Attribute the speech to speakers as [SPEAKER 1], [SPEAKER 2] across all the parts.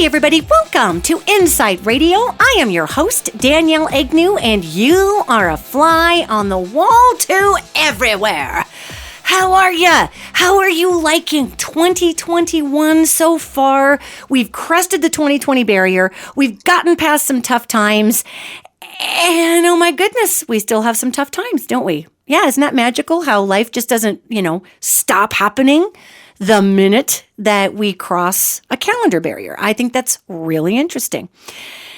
[SPEAKER 1] everybody. Welcome to InPsightRadio. I am your host, Danielle Egnew, and you are a fly on the wall to everywhere. How are ya? How are you liking 2021 so far? We've crested the 2020 barrier. We've gotten past some tough times. And oh my goodness, we still have some tough times, don't we? Yeah, isn't that magical how life just doesn't, stop happening the minute that we cross a calendar barrier? I think that's really interesting.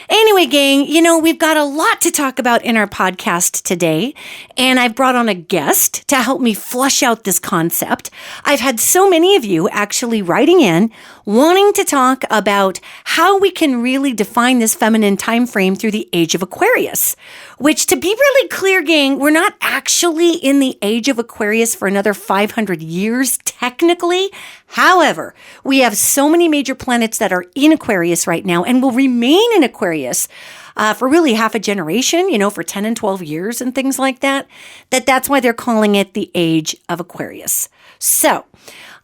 [SPEAKER 1] Anyway, gang, we've got a lot to talk about in our podcast today, and I've brought on a guest to help me flush out this concept. I've had so many of you actually writing in, wanting to talk about how we can really define this feminine time frame through the age of Aquarius, which, to be really clear, gang, we're not actually in the age of Aquarius for another 500 years, technically. However, we have so many major planets that are in Aquarius right now and will remain in Aquarius for really half a generation, for 10 and 12 years and things like that, that's why they're calling it the age of Aquarius. So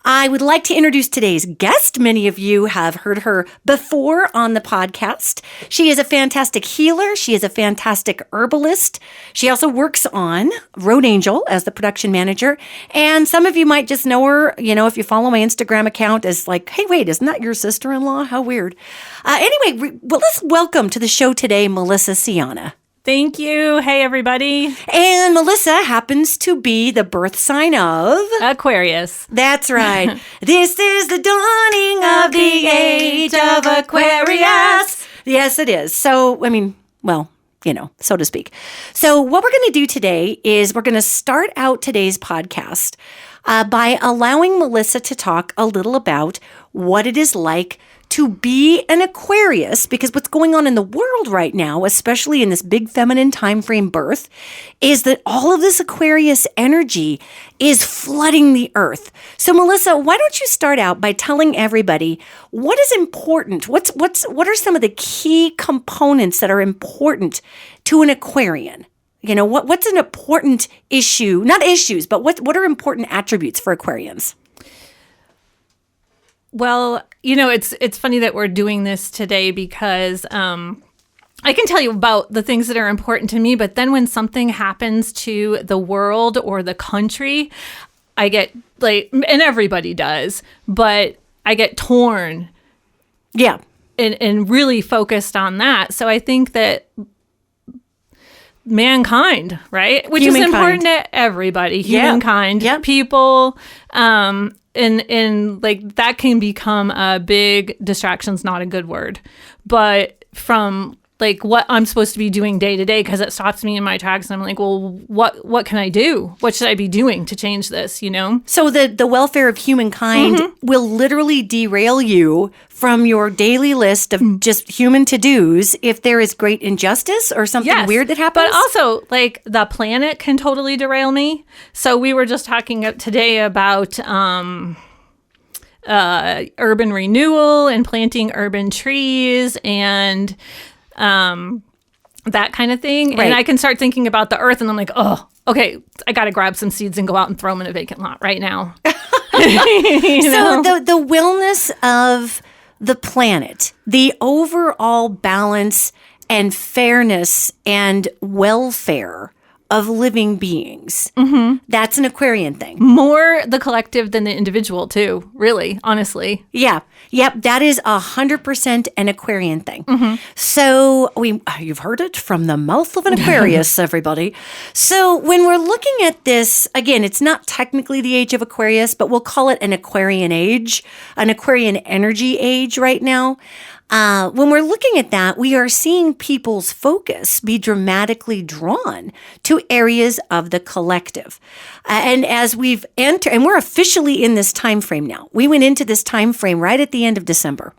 [SPEAKER 1] I would like to introduce today's guest. Many of you have heard her before on the podcast. She is a fantastic healer. She is a fantastic herbalist. She also works on Road Angel as the production manager. And some of you might just know her, if you follow my Instagram account as like, hey, wait, isn't that your sister-in-law? How weird. Anyway, let's welcome to the show today, Melissa Scianna.
[SPEAKER 2] Thank you. Hey, everybody.
[SPEAKER 1] And Melissa happens to be the birth sign of
[SPEAKER 2] Aquarius.
[SPEAKER 1] That's right. This is the dawning of the age of Aquarius. Yes, it is. So, so to speak. So what we're going to do today is we're going to start out today's podcast by allowing Melissa to talk a little about what it is like to be an Aquarius, because what's going on in the world right now, especially in this big feminine time frame birth, is that all of this Aquarius energy is flooding the earth. So Melissa, why don't you start out by telling everybody what is important? What are some of the key components that are important to an Aquarian? What's an important issue? Not issues, but what are important attributes for Aquarians?
[SPEAKER 2] Well, it's funny that we're doing this today because I can tell you about the things that are important to me, but then when something happens to the world or the country, I get and everybody does, but I get torn.
[SPEAKER 1] Yeah.
[SPEAKER 2] And really focused on that. So I think that mankind, right? Which is important to everybody, humankind, people, and that can become a big distraction's not a good word, but from what I'm supposed to be doing day to day, because it stops me in my tracks and I'm like, well, what can I do? What should I be doing to change this, So
[SPEAKER 1] the welfare of humankind will literally derail you from your daily list of just human to-dos if there is great injustice or something weird that happens.
[SPEAKER 2] But also, the planet can totally derail me. So we were just talking today about urban renewal and planting urban trees and that kind of thing. Right. And I can start thinking about the earth and I'm like, oh, okay, I got to grab some seeds and go out and throw them in a vacant lot right now.
[SPEAKER 1] So the wellness of the planet, the overall balance and fairness and welfare of living beings, that's an Aquarian thing.
[SPEAKER 2] More the collective than the individual too, really, honestly.
[SPEAKER 1] Yeah. Yep, that is 100% an Aquarian thing. So you've heard it from the mouth of an Aquarius, everybody. So when we're looking at this, again, it's not technically the age of Aquarius, but we'll call it an Aquarian age, an Aquarian energy age right now. When we're looking at that, we are seeing people's focus be dramatically drawn to areas of the collective. And as we've entered, and we're officially in this time frame now. We went into this time frame right at the end of December.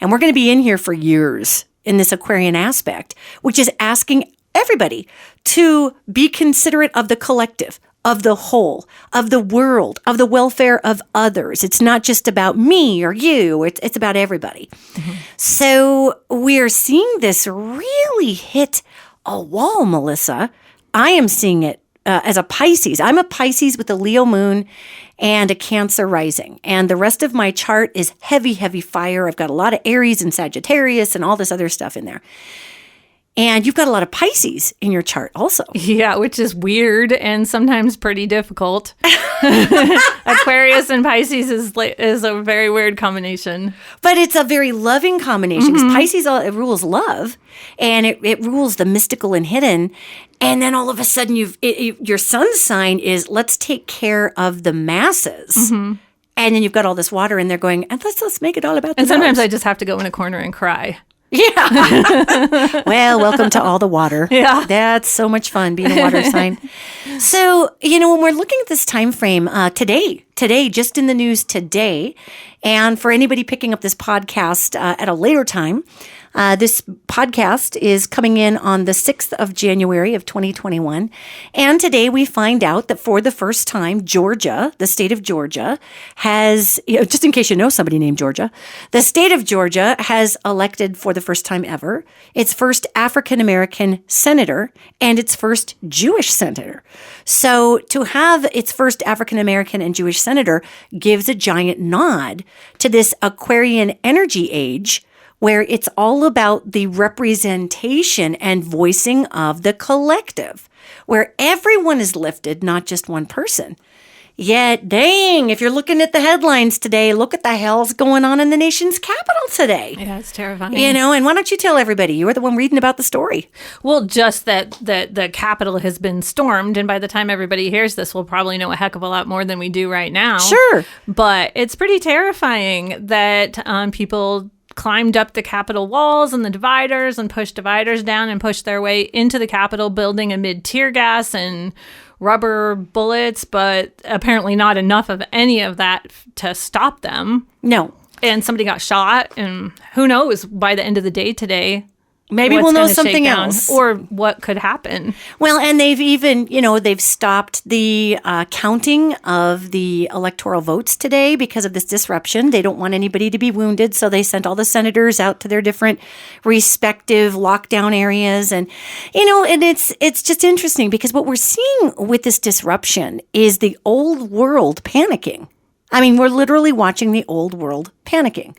[SPEAKER 1] And we're going to be in here for years in this Aquarian aspect, which is asking everybody to be considerate of the collective, of the whole, of the world, of the welfare of others. It's not just about me or you. It's about everybody. So we're seeing this really hit a wall, Melissa. I am seeing it as a Pisces. I'm a Pisces with a Leo moon and a Cancer rising. And the rest of my chart is heavy, heavy fire. I've got a lot of Aries and Sagittarius and all this other stuff in there. And you've got a lot of Pisces in your chart also.
[SPEAKER 2] Yeah, which is weird and sometimes pretty difficult. Aquarius and Pisces is a very weird combination.
[SPEAKER 1] But it's a very loving combination because Pisces it rules love and it rules the mystical and hidden. And then all of a sudden your sun sign is let's take care of the masses. And then you've got all this water in there going, and let's make it all about the
[SPEAKER 2] And sometimes
[SPEAKER 1] dogs.
[SPEAKER 2] I just have to go in a corner and cry.
[SPEAKER 1] Yeah. Well, welcome to all the water.
[SPEAKER 2] Yeah.
[SPEAKER 1] That's so much fun being a water sign. So, when we're looking at this time frame today, just in the news today, and for anybody picking up this podcast at a later time, this podcast is coming in on the 6th of January of 2021. And today we find out that for the first time, Georgia, the state of Georgia, has, just in case you know somebody named Georgia, the state of Georgia has elected for the first time ever its first African-American senator and its first Jewish senator. So to have its first African-American and Jewish senator gives a giant nod to this Aquarian energy age, where it's all about the representation and voicing of the collective, where everyone is lifted, not just one person. Yet, dang, if you're looking at the headlines today, look at the hell's going on in the nation's capital today.
[SPEAKER 2] Yeah, it's terrifying.
[SPEAKER 1] And why don't you tell everybody? You were the one reading about the story.
[SPEAKER 2] Well, just that the Capitol has been stormed, and by the time everybody hears this, we'll probably know a heck of a lot more than we do right now.
[SPEAKER 1] Sure.
[SPEAKER 2] But it's pretty terrifying that people climbed up the Capitol walls and the dividers and pushed dividers down and pushed their way into the Capitol building amid tear gas and rubber bullets, but apparently not enough of any of that to stop them.
[SPEAKER 1] No.
[SPEAKER 2] And somebody got shot, and who knows by the end of the day today.
[SPEAKER 1] Maybe we'll know something else.
[SPEAKER 2] Or what could happen.
[SPEAKER 1] Well, and they've even, they've stopped the counting of the electoral votes today because of this disruption. They don't want anybody to be wounded, so they sent all the senators out to their different respective lockdown areas. And, and it's just interesting because what we're seeing with this disruption is the old world panicking. I mean, we're literally watching the old world panicking.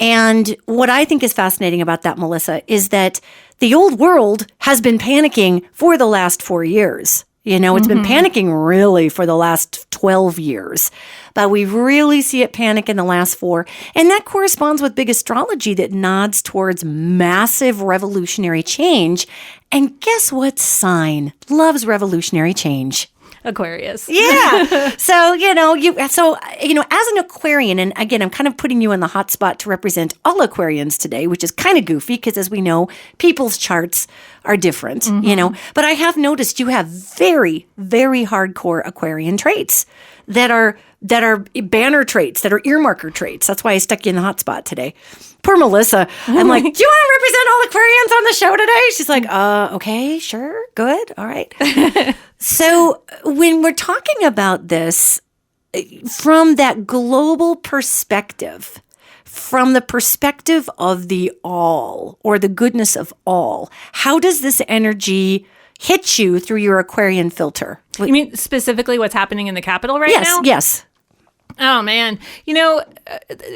[SPEAKER 1] And what I think is fascinating about that, Melissa, is that the old world has been panicking for the last 4 years. It's been panicking really for the last 12 years. But we really see it panic in the last 4. And that corresponds with big astrology that nods towards massive revolutionary change. And guess what sign loves revolutionary change?
[SPEAKER 2] Aquarius.
[SPEAKER 1] Yeah. So, as an Aquarian, and again, I'm kind of putting you in the hot spot to represent all Aquarians today, which is kind of goofy because, as we know, people's charts are different, But I have noticed you have very, very hardcore Aquarian traits that are banner traits, that are earmarker traits. That's why I stuck you in the hot spot today. Poor Melissa. I'm like, do you want to represent all Aquarians on the show today? She's like, okay, sure, good, all right. So when we're talking about this from that global perspective, from the perspective of the all or the goodness of all, how does this energy hit you through your Aquarian filter?
[SPEAKER 2] You mean specifically what's happening in the Capitol right now?
[SPEAKER 1] Yes.
[SPEAKER 2] Oh, man.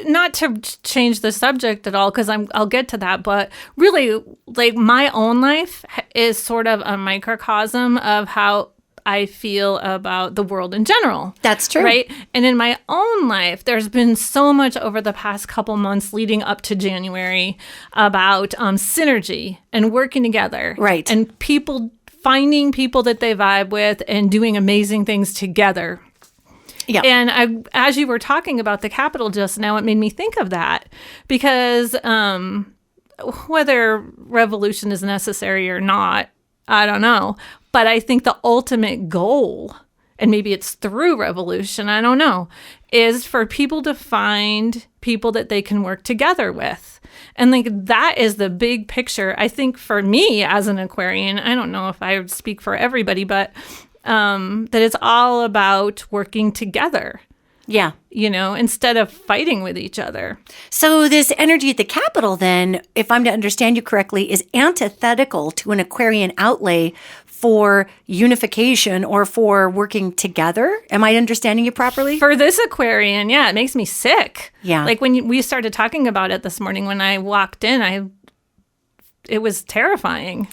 [SPEAKER 2] Not to change the subject at all, because I'll get to that, but really, like, my own life is sort of a microcosm of how I feel about the world in general.
[SPEAKER 1] That's true.
[SPEAKER 2] Right? And in my own life, there's been so much over the past couple months leading up to January about synergy and working together.
[SPEAKER 1] Right.
[SPEAKER 2] And finding people that they vibe with and doing amazing things together. Yeah. And as you were talking about the Capitol just now, it made me think of that because whether revolution is necessary or not, I don't know. But I think the ultimate goal, and maybe it's through revolution, I don't know, is for people to find people that they can work together with. And like that is the big picture. I think for me as an Aquarian, I don't know if I would speak for everybody, but that it's all about working together.
[SPEAKER 1] Yeah.
[SPEAKER 2] Instead of fighting with each other.
[SPEAKER 1] So this energy at the Capitol then, if I'm to understand you correctly, is antithetical to an Aquarian outlay for unification or for working together. Am I understanding you properly?
[SPEAKER 2] For this Aquarian, yeah, it makes me sick.
[SPEAKER 1] Yeah.
[SPEAKER 2] Like when we started talking about it this morning, when I walked in, it was terrifying.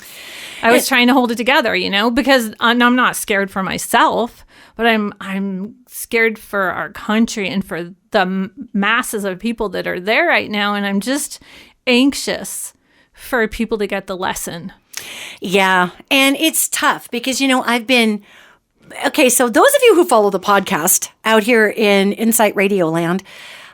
[SPEAKER 2] I was trying to hold it together, because I'm not scared for myself, but I'm scared for our country and for the masses of people that are there right now. And I'm just anxious for people to get the lesson.
[SPEAKER 1] Yeah. And it's tough because, so those of you who follow the podcast out here in InPsightRadio land,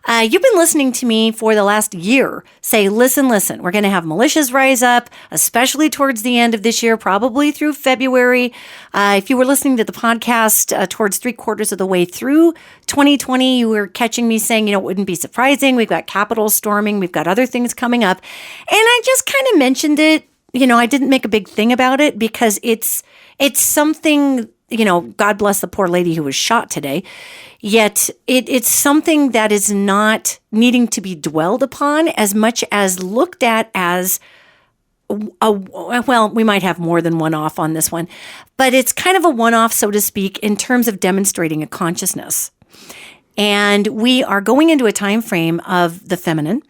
[SPEAKER 1] you've been listening to me for the last year say, listen, we're going to have militias rise up, especially towards the end of this year, probably through February. If you were listening to the podcast towards 3/4 of the way through 2020, you were catching me saying, it wouldn't be surprising. We've got Capitol storming. We've got other things coming up. And I just kind of mentioned it. I didn't make a big thing about it because it's something, God bless the poor lady who was shot today. Yet it's something that is not needing to be dwelled upon as much as looked at as, we might have more than one off on this one, but it's kind of a one-off, so to speak, in terms of demonstrating a consciousness. And we are going into a time frame of the feminine,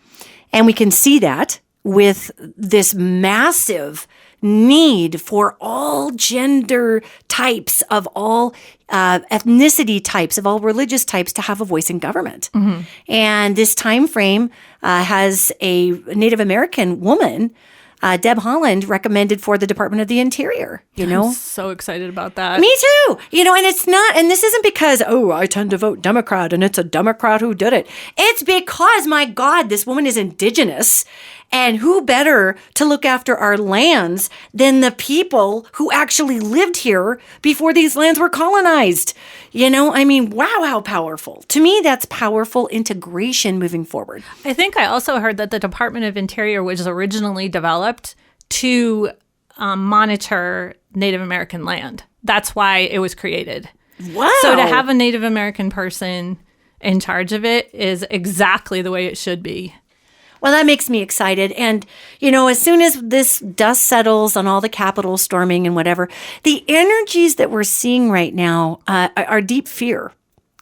[SPEAKER 1] and we can see that with this massive need for all gender types, of all ethnicity types, of all religious types to have a voice in government. Mm-hmm. And this time frame has a Native American woman, Deb Haaland, recommended for the Department of the Interior.
[SPEAKER 2] I'm so excited about that.
[SPEAKER 1] Me too. And it's not, and this isn't because, I tend to vote Democrat and it's a Democrat who did it. It's because, my God, this woman is indigenous. And who better to look after our lands than the people who actually lived here before these lands were colonized? Wow, how powerful. To me, that's powerful integration moving forward.
[SPEAKER 2] I think I also heard that the Department of Interior was originally developed to monitor Native American land. That's why it was created.
[SPEAKER 1] Wow.
[SPEAKER 2] So to have a Native American person in charge of it is exactly the way it should be.
[SPEAKER 1] Well, that makes me excited. And, as soon as this dust settles on all the Capitol storming and whatever, the energies that we're seeing right now are deep fear.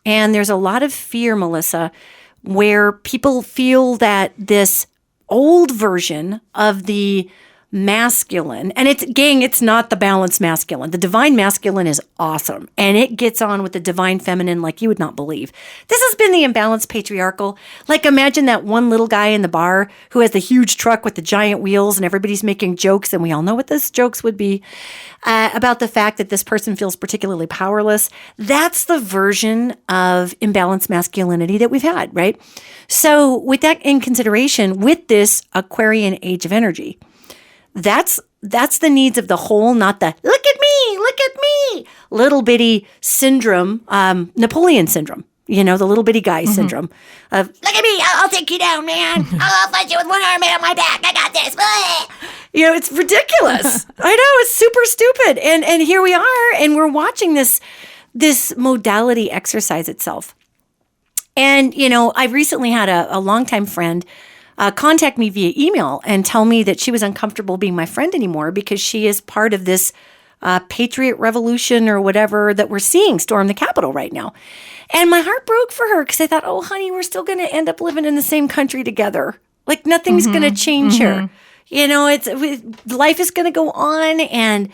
[SPEAKER 1] And there's a lot of fear, Melissa, where people feel that this old version of the masculine, and it's not the balanced masculine. The divine masculine is awesome, and it gets on with the divine feminine like you would not believe. This has been the imbalanced patriarchal. Like, imagine that one little guy in the bar who has the huge truck with the giant wheels, and everybody's making jokes, and we all know what those jokes would be about the fact that this person feels particularly powerless. That's the version of imbalanced masculinity that we've had, right? So with that in consideration, with this Aquarian age of energy, that's the needs of the whole, not the look at me, little bitty syndrome, Napoleon syndrome, the little bitty guy syndrome of look at me, I'll take you down, man. I'll fight you with one arm on my back. I got this. It's ridiculous. I know, it's super stupid. And here we are, and we're watching this modality exercise itself. And, I've recently had a longtime friend contact me via email and tell me that she was uncomfortable being my friend anymore because she is part of this patriot revolution or whatever that we're seeing storm the Capitol right now. And my heart broke for her because I thought, oh, honey, we're still going to end up living in the same country together. Like, nothing's going to change here. Life is going to go on, and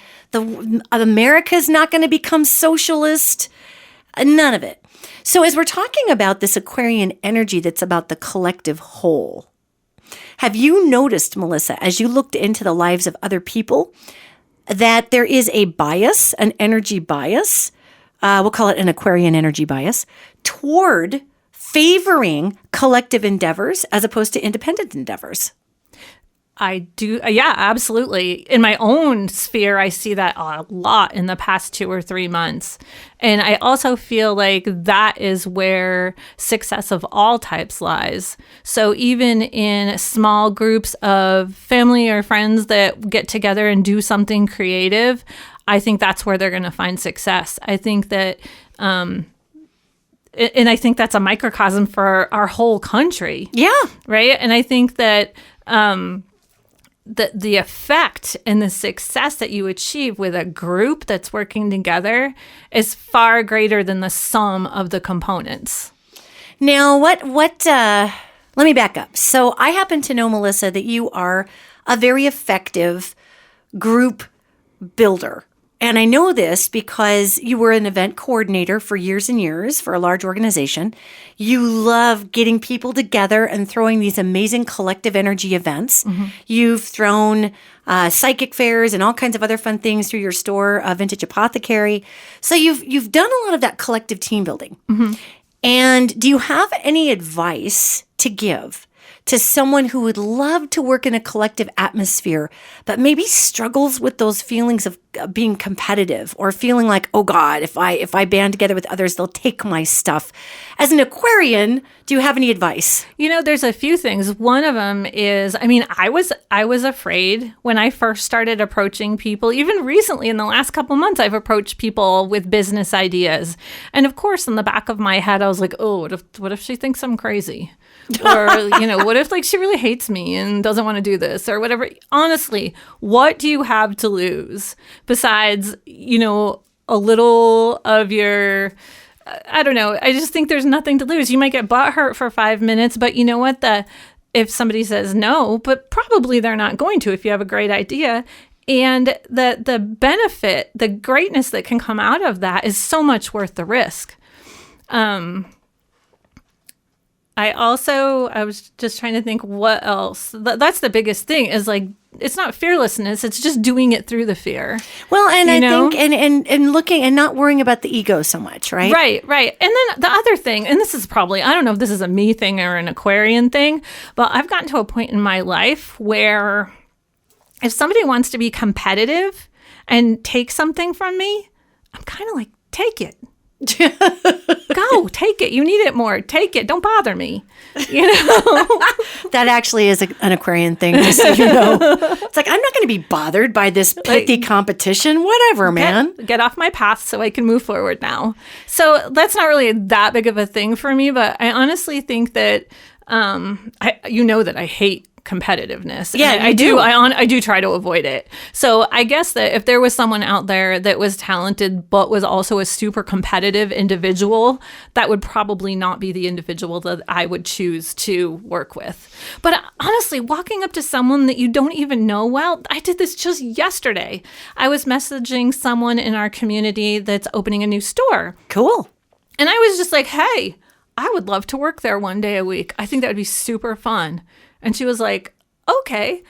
[SPEAKER 1] America's not going to become socialist. None of it. So as we're talking about this Aquarian energy that's about the collective whole, have you noticed, Melissa, as you looked into the lives of other people, that there is a bias, an energy bias, we'll call it an Aquarian energy bias, toward favoring collective endeavors as opposed to independent endeavors?
[SPEAKER 2] I do. Yeah, absolutely. In my own sphere, I see that a lot in the past 2 or 3 months. And I also feel like that is where success of all types lies. So even in small groups of family or friends that get together and do something creative, I think that's where they're going to find success. I think that, and I think that's a microcosm for our whole country.
[SPEAKER 1] Yeah.
[SPEAKER 2] Right. And I think that, the effect and the success that you achieve with a group that's working together is far greater than the sum of the components.
[SPEAKER 1] Now, let me back up. So I happen to know, Melissa, that you are a very effective group builder. And I know this because you were an event coordinator for years and years for a large organization. You love getting people together and throwing these amazing collective energy events. Mm-hmm. You've thrown psychic fairs and all kinds of other fun things through your store, Vintage Apothecary. So you've done a lot of that collective team building. Mm-hmm. And do you have any advice to give to someone who would love to work in a collective atmosphere, but maybe struggles with those feelings of being competitive or feeling like, oh God, if I band together with others, they'll take my stuff. As an Aquarian, do you have any advice?
[SPEAKER 2] There's a few things. One of them is, I was afraid when I first started approaching people. Even recently, in the last couple months, I've approached people with business ideas. And of course, in the back of my head, I was like, oh, what if she thinks I'm crazy? Or, what if she really hates me and doesn't want to do this or whatever? Honestly, what do you have to lose besides, a little of your, I don't know. I just think there's nothing to lose. You might get butthurt for 5 minutes, but you know what? If somebody says no, but probably they're not going to if you have a great idea. And the benefit, the greatness that can come out of that is so much worth the risk. I was just trying to think what else. That's the biggest thing is it's not fearlessness. It's just doing it through the fear.
[SPEAKER 1] Well, and I think, and looking and not worrying about the ego so much, right?
[SPEAKER 2] Right. And then the other thing, and this is probably, I don't know if this is a me thing or an Aquarian thing, but I've gotten to a point in my life where if somebody wants to be competitive and take something from me, I'm kind of like, take it. Go, take it. You need it more. Take it. Don't bother me.
[SPEAKER 1] That actually is an Aquarian thing, just so you know. It's like, I'm not going to be bothered by this petty competition. Whatever, man.
[SPEAKER 2] Get off my path so I can move forward now. So that's not really that big of a thing for me, but I honestly think that, that I hate competitiveness.
[SPEAKER 1] Yeah,
[SPEAKER 2] I do. I do try to avoid it. So I guess that if there was someone out there that was talented but was also a super competitive individual, that would probably not be the individual that I would choose to work with. But honestly, walking up to someone that you don't even know well, I did this just yesterday. I was messaging someone in our community that's opening a new store.
[SPEAKER 1] Cool.
[SPEAKER 2] And I was just like, hey, I would love to work there one day a week. I think that would be super fun. And she was like, okay.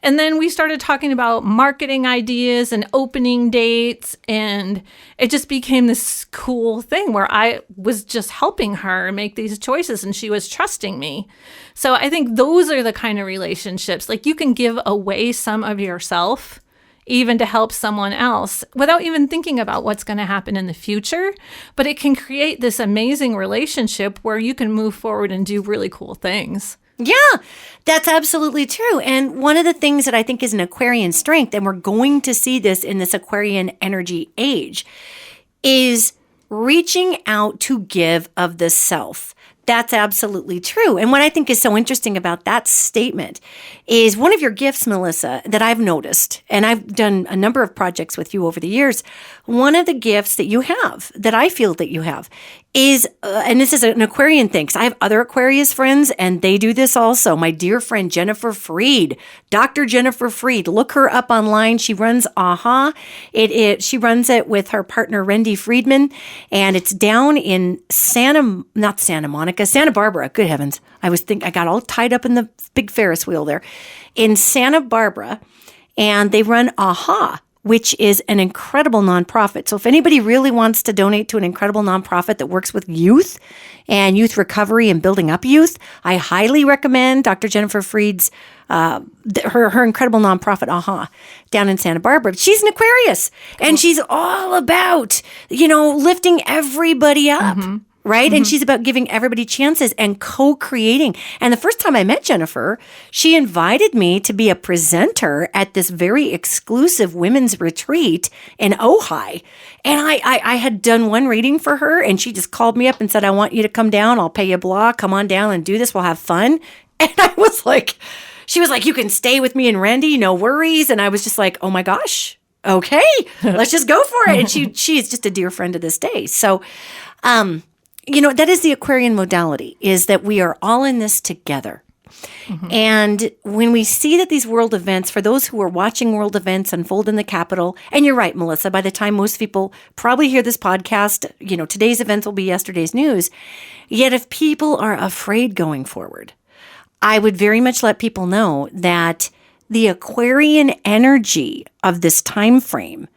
[SPEAKER 2] And then we started talking about marketing ideas and opening dates. And it just became this cool thing where I was just helping her make these choices and she was trusting me. So I think those are the kind of relationships. You can give away some of yourself even to help someone else without even thinking about what's going to happen in the future. But it can create this amazing relationship where you can move forward and do really cool things.
[SPEAKER 1] Yeah, that's absolutely true. And one of the things that I think is an Aquarian strength, and we're going to see this in this Aquarian energy age, is reaching out to give of the self. That's absolutely true. And what I think is so interesting about that statement is one of your gifts, Melissa, that I've noticed, and I've done a number of projects with you over the years, one of the gifts that you have, that I feel that you have, is, and this is an Aquarian thing, because I have other Aquarius friends, and they do this also. My dear friend Jennifer Freed, Dr. Jennifer Freed, look her up online. She runs AHA. She runs it with her partner, Rendy Friedman, and it's down in Santa Barbara. Good heavens. I got all tied up in the big Ferris wheel there. In Santa Barbara, and they run AHA, which is an incredible nonprofit. So if anybody really wants to donate to an incredible nonprofit that works with youth and youth recovery and building up youth, I highly recommend Dr. Jennifer Freed's, her incredible nonprofit, AHA, down in Santa Barbara. She's an Aquarius, and she's all about, lifting everybody up. Mm-hmm. Right? Mm-hmm. And she's about giving everybody chances and co-creating. And the first time I met Jennifer, she invited me to be a presenter at this very exclusive women's retreat in Ojai. And I had done one reading for her, and she just called me up and said, I want you to come down. I'll pay you a blah. Come on down and do this. We'll have fun. And I was like, She was like, you can stay with me and Randy, no worries. And I was just like, oh my gosh, okay, let's just go for it. And she is just a dear friend to this day. So, that is the Aquarian modality, is that we are all in this together. Mm-hmm. And when we see that these world events, for those who are watching world events unfold in the Capitol, and you're right, Melissa, by the time most people probably hear this podcast, today's events will be yesterday's news. Yet if people are afraid going forward, I would very much let people know that the Aquarian energy of this time frame,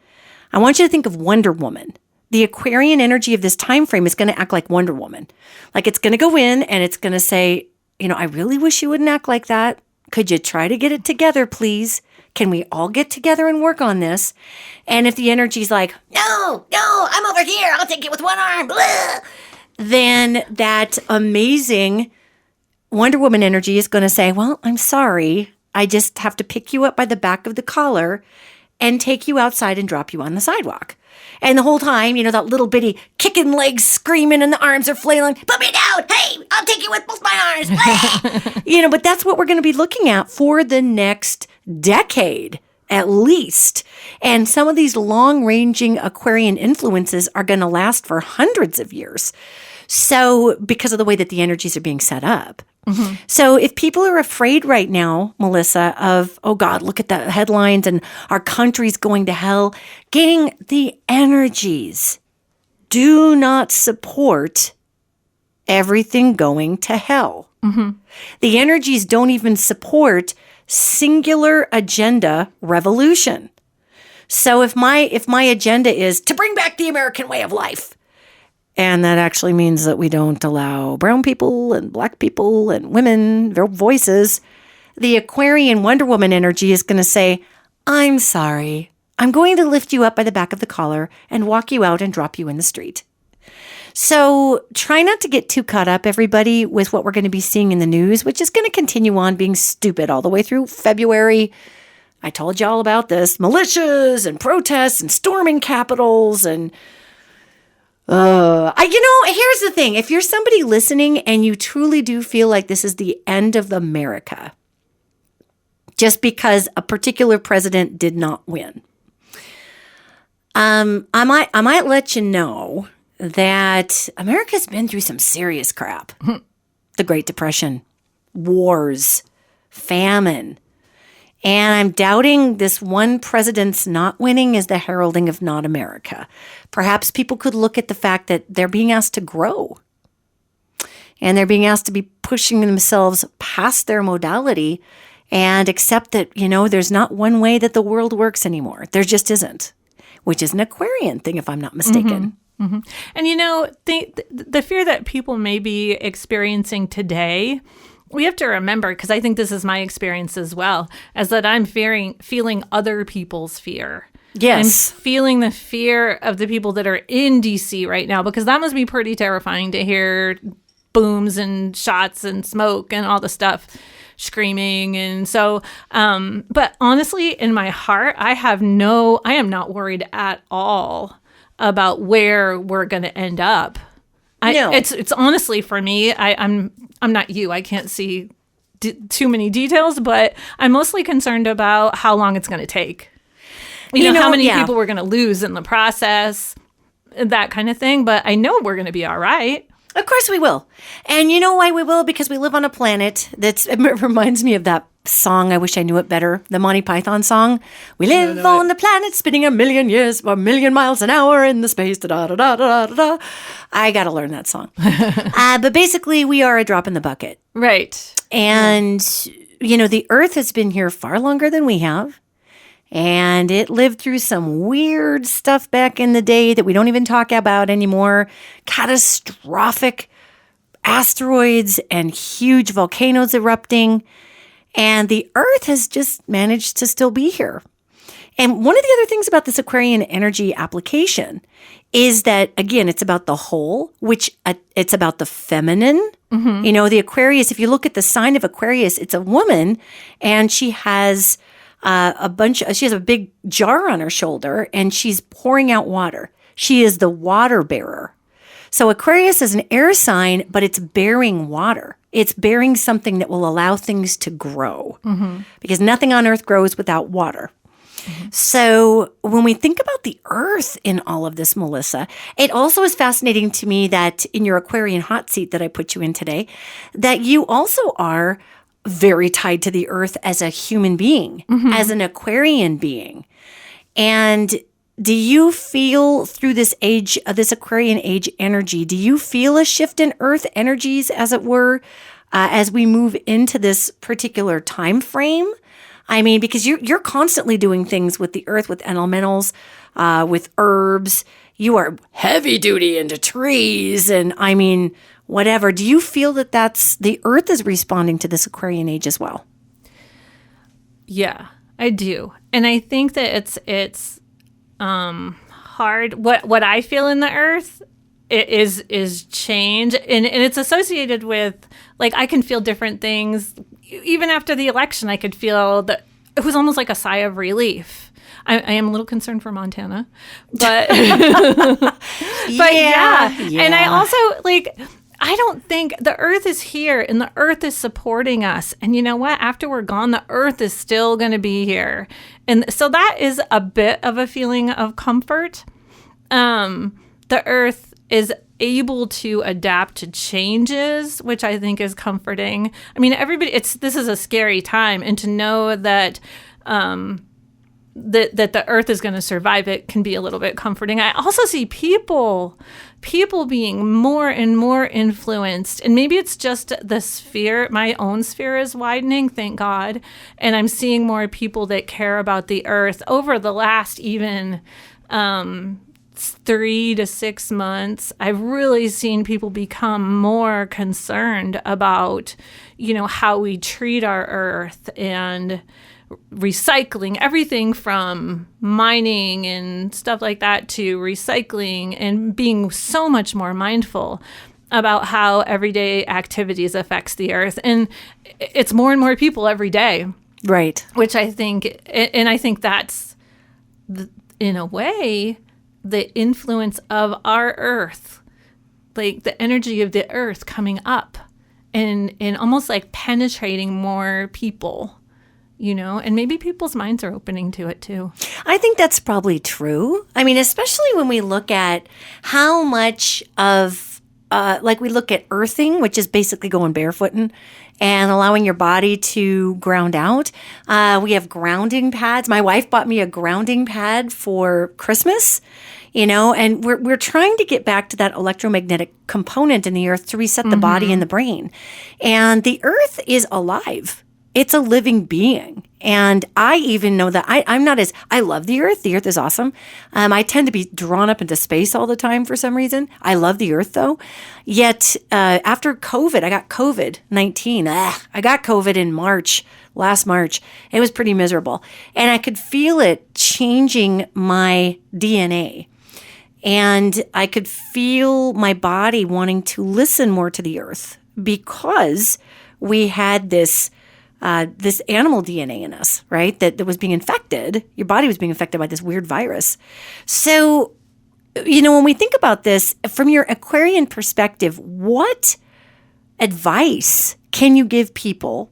[SPEAKER 1] I want you to think of Wonder Woman. The Aquarian energy of this time frame is going to act like Wonder Woman. Like it's going to go in and it's going to say, I really wish you wouldn't act like that. Could you try to get it together, please? Can we all get together and work on this? And if the energy's like, no, I'm over here. I'll take it with one arm. Blah, then that amazing Wonder Woman energy is going to say, well, I'm sorry. I just have to pick you up by the back of the collar and take you outside and drop you on the sidewalk. And the whole time, that little bitty kicking legs, screaming, and the arms are flailing. Put me down. Hey, I'll take you with both my arms. But that's what we're going to be looking at for the next decade, at least. And some of these long-ranging Aquarian influences are going to last for hundreds of years. So because of the way that the energies are being set up. Mm-hmm. So if people are afraid right now, Melissa, of, oh God, look at the headlines and our country's going to hell, getting the energies do not support everything going to hell. Mm-hmm. The energies don't even support singular agenda revolution. So if my agenda is to bring back the American way of life, and that actually means that we don't allow brown people and black people and women, their voices, the Aquarian Wonder Woman energy is going to say, I'm sorry. I'm going to lift you up by the back of the collar and walk you out and drop you in the street. So try not to get too caught up, everybody, with what we're going to be seeing in the news, which is going to continue on being stupid all the way through February. I told you all about this. Militias and protests and storming capitals and here's the thing. If you're somebody listening and you truly do feel like this is the end of America, just because a particular president did not win, I might let you know that America's been through some serious crap. The Great Depression, wars, famine. And I'm doubting this one president's not winning is the heralding of not America. Perhaps people could look at the fact that they're being asked to grow. And they're being asked to be pushing themselves past their modality and accept that, there's not one way that the world works anymore. There just isn't, which is an Aquarian thing, if I'm not mistaken.
[SPEAKER 2] Mm-hmm. Mm-hmm. And, the fear that people may be experiencing today, we have to remember, because I think this is my experience as well, is that I'm feeling other people's fear.
[SPEAKER 1] Yes.
[SPEAKER 2] I'm feeling the fear of the people that are in DC right now, because that must be pretty terrifying to hear booms and shots and smoke and all the stuff screaming. And so, but honestly, in my heart, I am not worried at all about where we're going to end up.
[SPEAKER 1] No.
[SPEAKER 2] It's honestly, for me, I'm not you. I can't see too many details, but I'm mostly concerned about how long it's going to take. How many people we're going to lose in the process, that kind of thing. But I know we're going to be all right.
[SPEAKER 1] Of course we will. And you know why we will? Because we live on a planet it reminds me of that song, I wish I knew it better, the Monty Python song. We live on the planet spinning 1,000,000 years, 1,000,000 miles an hour in the space, da-da-da-da-da-da-da. I got to learn that song. But basically, we are a drop in the bucket.
[SPEAKER 2] Right.
[SPEAKER 1] And, the Earth has been here far longer than we have. And it lived through some weird stuff back in the day that we don't even talk about anymore. Catastrophic asteroids and huge volcanoes erupting. And the Earth has just managed to still be here. And one of the other things about this Aquarian energy application is that, again, it's about the whole, which it's about the feminine. Mm-hmm. The Aquarius, if you look at the sign of Aquarius, it's a woman and she has she has a big jar on her shoulder and she's pouring out water. She is the water bearer. So Aquarius is an air sign, but it's bearing water. It's bearing something that will allow things to grow because nothing on earth grows without water. So when we think about the earth in all of this, Melissa, it also is fascinating to me that in your Aquarian hot seat that I put you in today, that you also are very tied to the earth as a human being, as an Aquarian being. And do you feel through this age, this Aquarian age energy, do you feel a shift in earth energies, as it were, as we move into this particular time frame? I mean, because you're constantly doing things with the earth, with elementals, with herbs. You are heavy duty into trees and, I mean, whatever. Do you feel that the earth is responding to this Aquarian age as well?
[SPEAKER 2] Yeah, I do. And I think that it's hard. What I feel in the earth is change. And it's associated with, like, I can feel different things. Even after the election, I could feel that it was almost like a sigh of relief. I am a little concerned for Montana, but yeah. And I also, like, I don't think the earth is here and the earth is supporting us. And you know what? After we're gone, the earth is still going to be here. And so that is a bit of a feeling of comfort. The earth is able to adapt to changes, which I think is comforting. I mean, this is a scary time, and to know that that the earth is going to survive it can be a little bit comforting. I also see people being more and more influenced, and maybe it's just the sphere, my own sphere is widening, thank God, and I'm seeing more people that care about the earth over the last even 3 to 6 months. I've really seen people become more concerned about, how we treat our earth and recycling, everything from mining and stuff like that to recycling, and being so much more mindful about how everyday activities affects the earth. And it's more and more people every day.
[SPEAKER 1] Right.
[SPEAKER 2] Which I think that's, in a way, the influence of our earth, like the energy of the earth coming up and almost like penetrating more people, and maybe people's minds are opening to it too.
[SPEAKER 1] I think that's probably true. I mean, especially when we look at how much of, we look at earthing, which is basically going barefooting and allowing your body to ground out. We have grounding pads. My wife bought me a grounding pad for Christmas, and we're trying to get back to that electromagnetic component in the earth to reset the body and the brain. And the earth is alive. It's a living being. And I even know that I love the earth. The earth is awesome. I tend to be drawn up into space all the time for some reason. I love the earth though. Yet after COVID, I got COVID-19. I got COVID in last March. It was pretty miserable. And I could feel it changing my DNA. And I could feel my body wanting to listen more to the earth because we had this animal DNA in us, right? That was being infected. Your body was being infected by this weird virus. So, when we think about this from your Aquarian perspective, what advice can you give people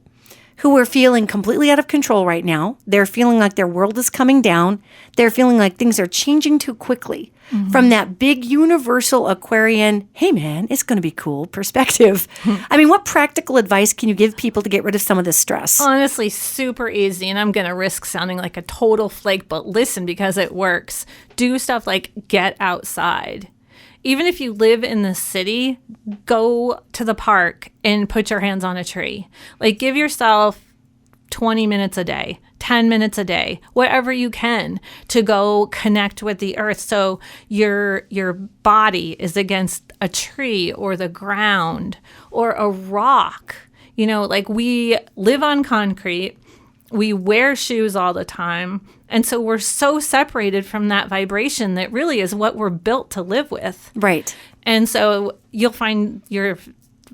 [SPEAKER 1] who are feeling completely out of control right now? They're feeling like their world is coming down. They're feeling like things are changing too quickly. From that big universal Aquarian, hey man, it's going to be cool perspective. I mean, what practical advice can you give people to get rid of some of this stress?
[SPEAKER 2] Honestly, super easy. And I'm going to risk sounding like a total flake, but listen, because it works. Do stuff like get outside. Even if you live in the city, go to the park and put your hands on a tree. Like, give yourself 20 minutes a day, 10 minutes a day, whatever you can, to go connect with the earth. So your body is against a tree or the ground or a rock. Like, we live on concrete. We wear shoes all the time. And so we're so separated from that vibration that really is what we're built to live with.
[SPEAKER 1] Right.
[SPEAKER 2] And so you'll find you're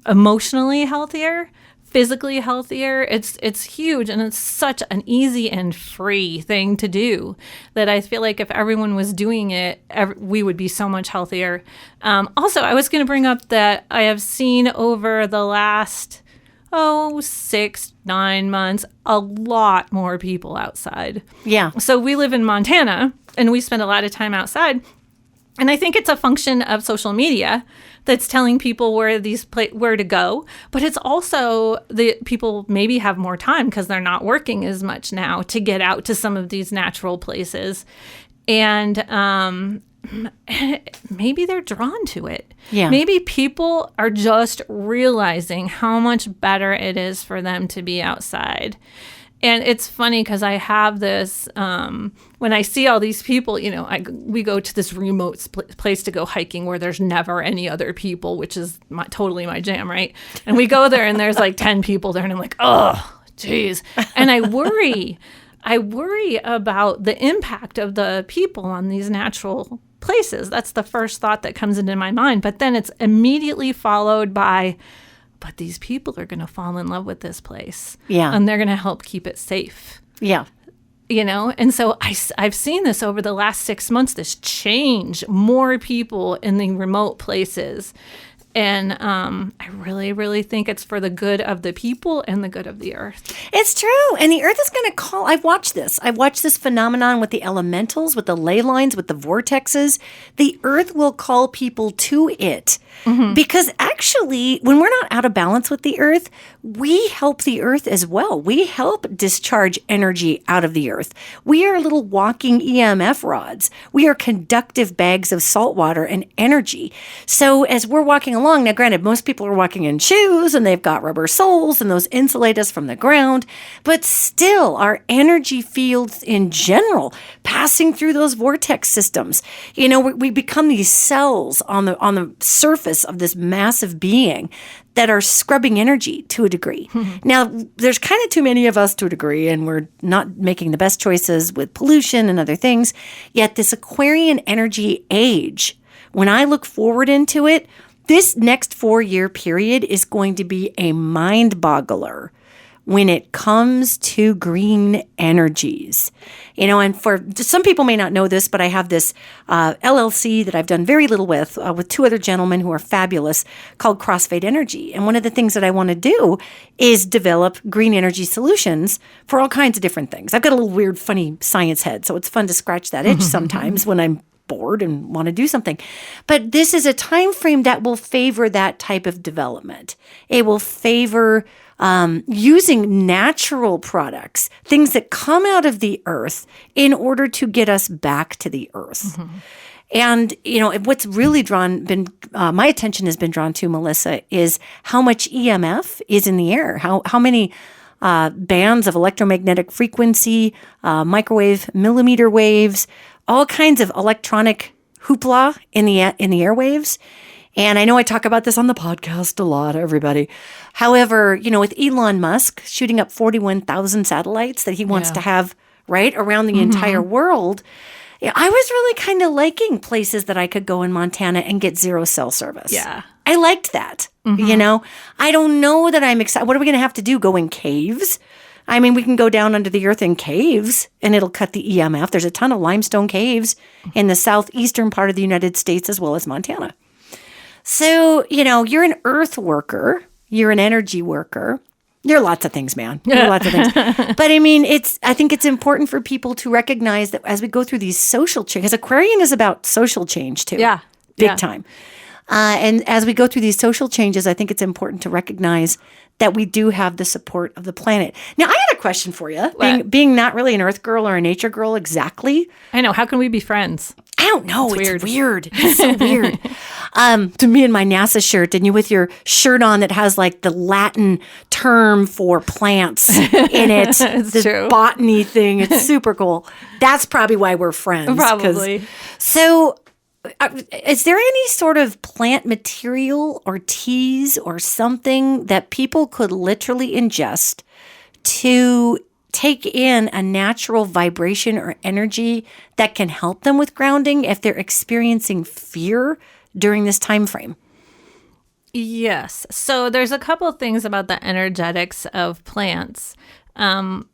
[SPEAKER 2] emotionally healthier, physically healthier. It's huge, and it's such an easy and free thing to do that I feel like if everyone was doing it, we would be so much healthier. Also, I was going to bring up that I have seen over the last 6-9 months a lot more people outside.
[SPEAKER 1] Yeah.
[SPEAKER 2] So we live in Montana, and we spend a lot of time outside. And I think it's a function of social media that's telling people where to go. But it's also the people maybe have more time because they're not working as much now to get out to some of these natural places. And maybe they're drawn to it.
[SPEAKER 1] Yeah.
[SPEAKER 2] Maybe people are just realizing how much better it is for them to be outside. And it's funny because I have this, when I see all these people, we go to this remote place to go hiking where there's never any other people, which is totally my jam, right? And we go there and there's like 10 people there and I'm like, oh, geez. And I worry about the impact of the people on these natural places. That's the first thought that comes into my mind. But then it's immediately followed by, but these people are going to fall in love with this place.
[SPEAKER 1] Yeah.
[SPEAKER 2] And they're going to help keep it safe.
[SPEAKER 1] Yeah.
[SPEAKER 2] And so I've seen this over the last 6 months, this change, more people in the remote places. And I really, really think it's for the good of the people and the good of the earth.
[SPEAKER 1] It's true. And the earth is going to call. I've watched this phenomenon with the elementals, with the ley lines, with the vortexes. The earth will call people to it. Mm-hmm. Because actually, when we're not out of balance with the earth, we help the earth as well. We help discharge energy out of the earth. We are little walking EMF rods. We are conductive bags of salt water and energy. So as we're walking along, now granted, most people are walking in shoes and they've got rubber soles and those insulate us from the ground, but still our energy fields in general passing through those vortex systems. We become these cells on the surface of this massive being that are scrubbing energy to a degree. Mm-hmm. Now, there's kind of too many of us to a degree, and we're not making the best choices with pollution and other things. Yet this Aquarian energy age, when I look forward into it, this next 4-year period is going to be a mind-boggler when it comes to green energies. And for some people may not know this, but I have this LLC that I've done very little with 2 other gentlemen who are fabulous called Crossfade Energy. And one of the things that I want to do is develop green energy solutions for all kinds of different things. I've got a little weird, funny science head, so it's fun to scratch that itch sometimes when I'm bored and want to do something. But this is a time frame that will favor that type of development. It will favor using natural products, things that come out of the earth in order to get us back to the earth. Mm-hmm. And, what's really my attention has been drawn to, Melissa, is how much EMF is in the air, how many bands of electromagnetic frequency, microwave, millimeter waves, all kinds of electronic hoopla in the airwaves. And I know I talk about this on the podcast a lot, everybody. However, with Elon Musk shooting up 41,000 satellites that he wants to have right around the entire world, I was really kind of liking places that I could go in Montana and get 0 cell service.
[SPEAKER 2] Yeah.
[SPEAKER 1] I liked that, I don't know that I'm excited. What are we going to have to do? Go in caves? I mean, we can go down under the earth in caves and it'll cut the EMF. There's a ton of limestone caves in the southeastern part of the United States as well as Montana. So, you're an earth worker, you're an energy worker. There are lots of things, man. There are lots of things. But I mean, I think it's important for people to recognize that as we go through these social changes, because Aquarian is about social change too.
[SPEAKER 2] Yeah.
[SPEAKER 1] Big time. And as we go through these social changes, I think it's important to recognize that we do have the support of the planet. Now, I had a question for you. Being not really an earth girl or a nature girl exactly.
[SPEAKER 2] I know. How can we be friends?
[SPEAKER 1] I don't know. It's weird. It's so weird. To me in my NASA shirt, and you with your shirt on that has like the Latin term for plants in it. It's true. Botany thing. It's super cool. That's probably why we're friends.
[SPEAKER 2] Probably.
[SPEAKER 1] So is there any sort of plant material or teas or something that people could literally ingest to take in a natural vibration or energy that can help them with grounding if they're experiencing fear during this time frame?
[SPEAKER 2] Yes. So there's a couple things about the energetics of plants. And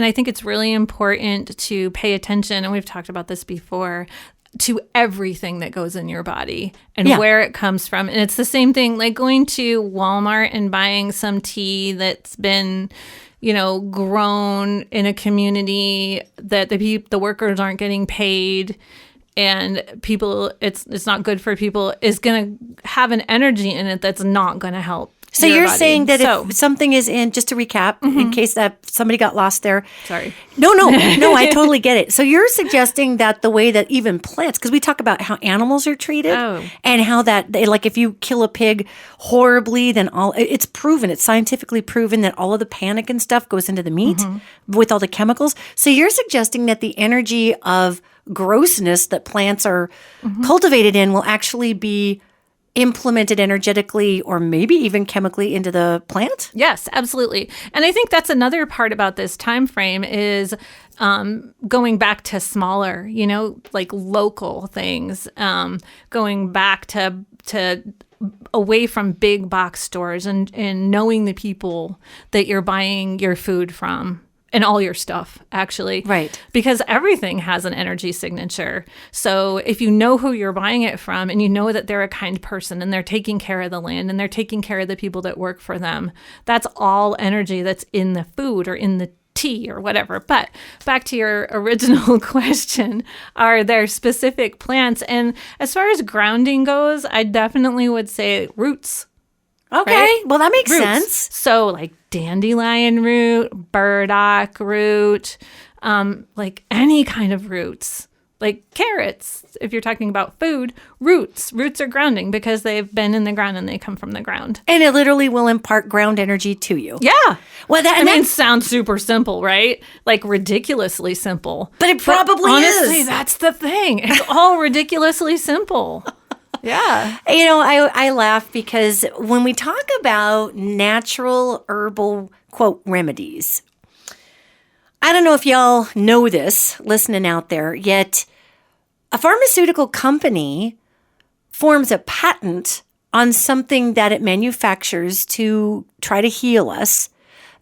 [SPEAKER 2] I think it's really important to pay attention, and we've talked about this before, to everything that goes in your body and where it comes from. And it's the same thing like going to Walmart and buying some tea that's been, grown in a community that the workers aren't getting paid, and people, it's not good for people, is going to have an energy in it that's not going to help.
[SPEAKER 1] So you're saying that if something is in, just to recap, in case that somebody got lost there.
[SPEAKER 2] Sorry.
[SPEAKER 1] No, I totally get it. So you're suggesting that the way that even plants, because we talk about how animals are treated and how that, like if you kill a pig horribly, then it's proven, it's scientifically proven that all of the panic and stuff goes into the meat with all the chemicals. So you're suggesting that the energy of grossness that plants are cultivated in will actually be implemented energetically or maybe even chemically into the plant?
[SPEAKER 2] Yes, absolutely. And I think that's another part about this time frame is going back to smaller, like local things, going back to away from big box stores and knowing the people that you're buying your food from. And all your stuff, actually.
[SPEAKER 1] Right.
[SPEAKER 2] Because everything has an energy signature. So if you know who you're buying it from and you know that they're a kind person and they're taking care of the land and they're taking care of the people that work for them, that's all energy that's in the food or in the tea or whatever. But back to your original question, are there specific plants? And as far as grounding goes, I definitely would say roots.
[SPEAKER 1] Okay, right? Well, that makes sense.
[SPEAKER 2] So like dandelion root, burdock root, like any kind of roots, like carrots. If you're talking about food, roots are grounding because they've been in the ground and they come from the ground.
[SPEAKER 1] And it literally will impart ground energy to you.
[SPEAKER 2] Yeah.
[SPEAKER 1] Well,
[SPEAKER 2] that sounds super simple, right? Like ridiculously simple.
[SPEAKER 1] But it probably
[SPEAKER 2] honestly, that's the thing. It's all ridiculously simple. Yeah.
[SPEAKER 1] I laugh because when we talk about natural herbal, quote, remedies, I don't know if y'all know this, listening out there, yet a pharmaceutical company forms a patent on something that it manufactures to try to heal us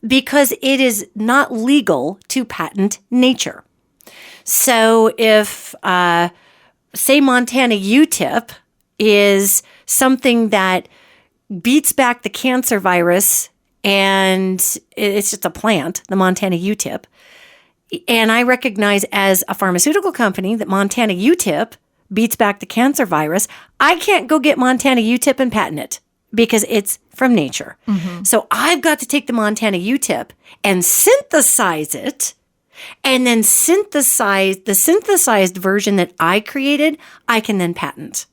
[SPEAKER 1] because it is not legal to patent nature. So if, say, Montana U-tip is something that beats back the cancer virus, and it's just a plant, the Montana U-tip. And I recognize as a pharmaceutical company that Montana U-tip beats back the cancer virus. I can't go get Montana U-tip and patent it because it's from nature. So I've got to take the Montana U-tip and synthesize it, and then the synthesized version that I created, I can then patent.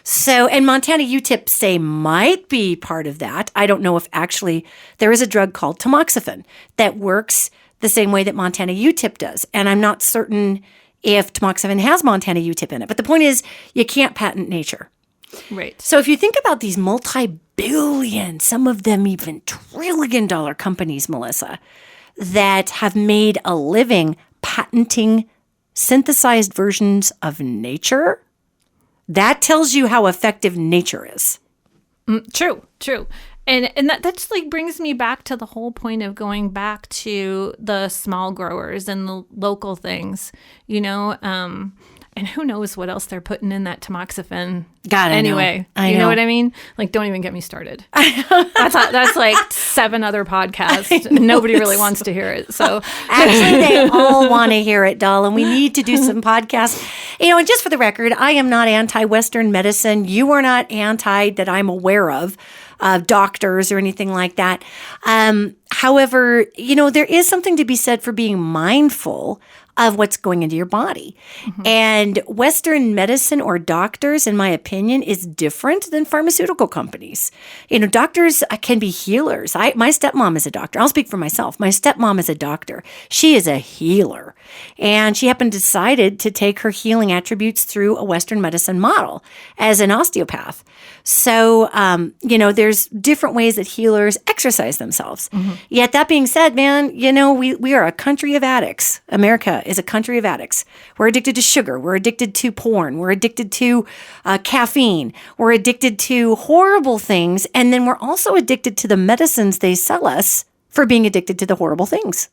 [SPEAKER 1] So, and Montana U-tip, say, might be part of that. I don't know if actually there is a drug called tamoxifen that works the same way that Montana U-tip does. And I'm not certain if tamoxifen has Montana U-tip in it. But the point is, you can't patent nature.
[SPEAKER 2] Right.
[SPEAKER 1] So if you think about these multi-billion, some of them even trillion-dollar companies, Melissa, that have made a living patenting synthesized versions of nature, that tells you how effective nature is.
[SPEAKER 2] True. And that's like brings me back to the whole point of going back to the small growers and the local things, and who knows what else they're putting in that tamoxifen.
[SPEAKER 1] God,
[SPEAKER 2] anyway,
[SPEAKER 1] I know.
[SPEAKER 2] You know what I mean? Like, don't even get me started. That's like 7 other podcasts. Nobody really wants to hear it. So
[SPEAKER 1] actually, they all want to hear it, doll, and we need to do some podcasts. And just for the record, I am not anti-Western medicine. You are not anti that I'm aware of doctors or anything like that. However, there is something to be said for being mindful of what's going into your body. And Western medicine or doctors, in my opinion, is different than pharmaceutical companies. Doctors can be healers. My stepmom is a doctor. I'll speak for myself. My stepmom is a doctor. She is a healer. And she happened to decided to take her healing attributes through a Western medicine model as an osteopath. So there's different ways that healers exercise themselves. Mm-hmm. Yet that being said, man, we are a country of addicts. America is a country of addicts. We're addicted to sugar. We're addicted to porn. We're addicted to caffeine. We're addicted to horrible things. And then we're also addicted to the medicines they sell us for being addicted to the horrible things.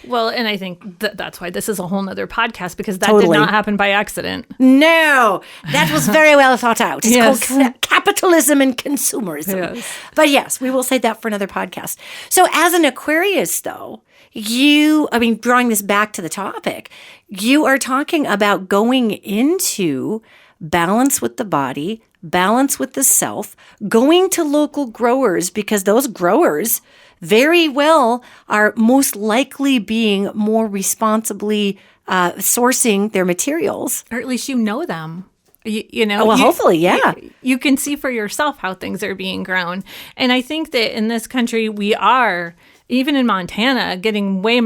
[SPEAKER 2] Well, and I think that's why this is a whole nother podcast, because that did not happen by accident.
[SPEAKER 1] No, that was very well thought out. It's called capitalism and consumerism. Yes. But yes, we will say that for another podcast. So as an Aquarius, though, drawing this back to the topic, you are talking about going into balance with the body, balance with the self, going to local growers, because those growers very well are most likely being more responsibly sourcing their materials.
[SPEAKER 2] Or at least them.
[SPEAKER 1] Hopefully, yeah.
[SPEAKER 2] You can see for yourself how things are being grown. And I think that in this country, we are, even in Montana, getting way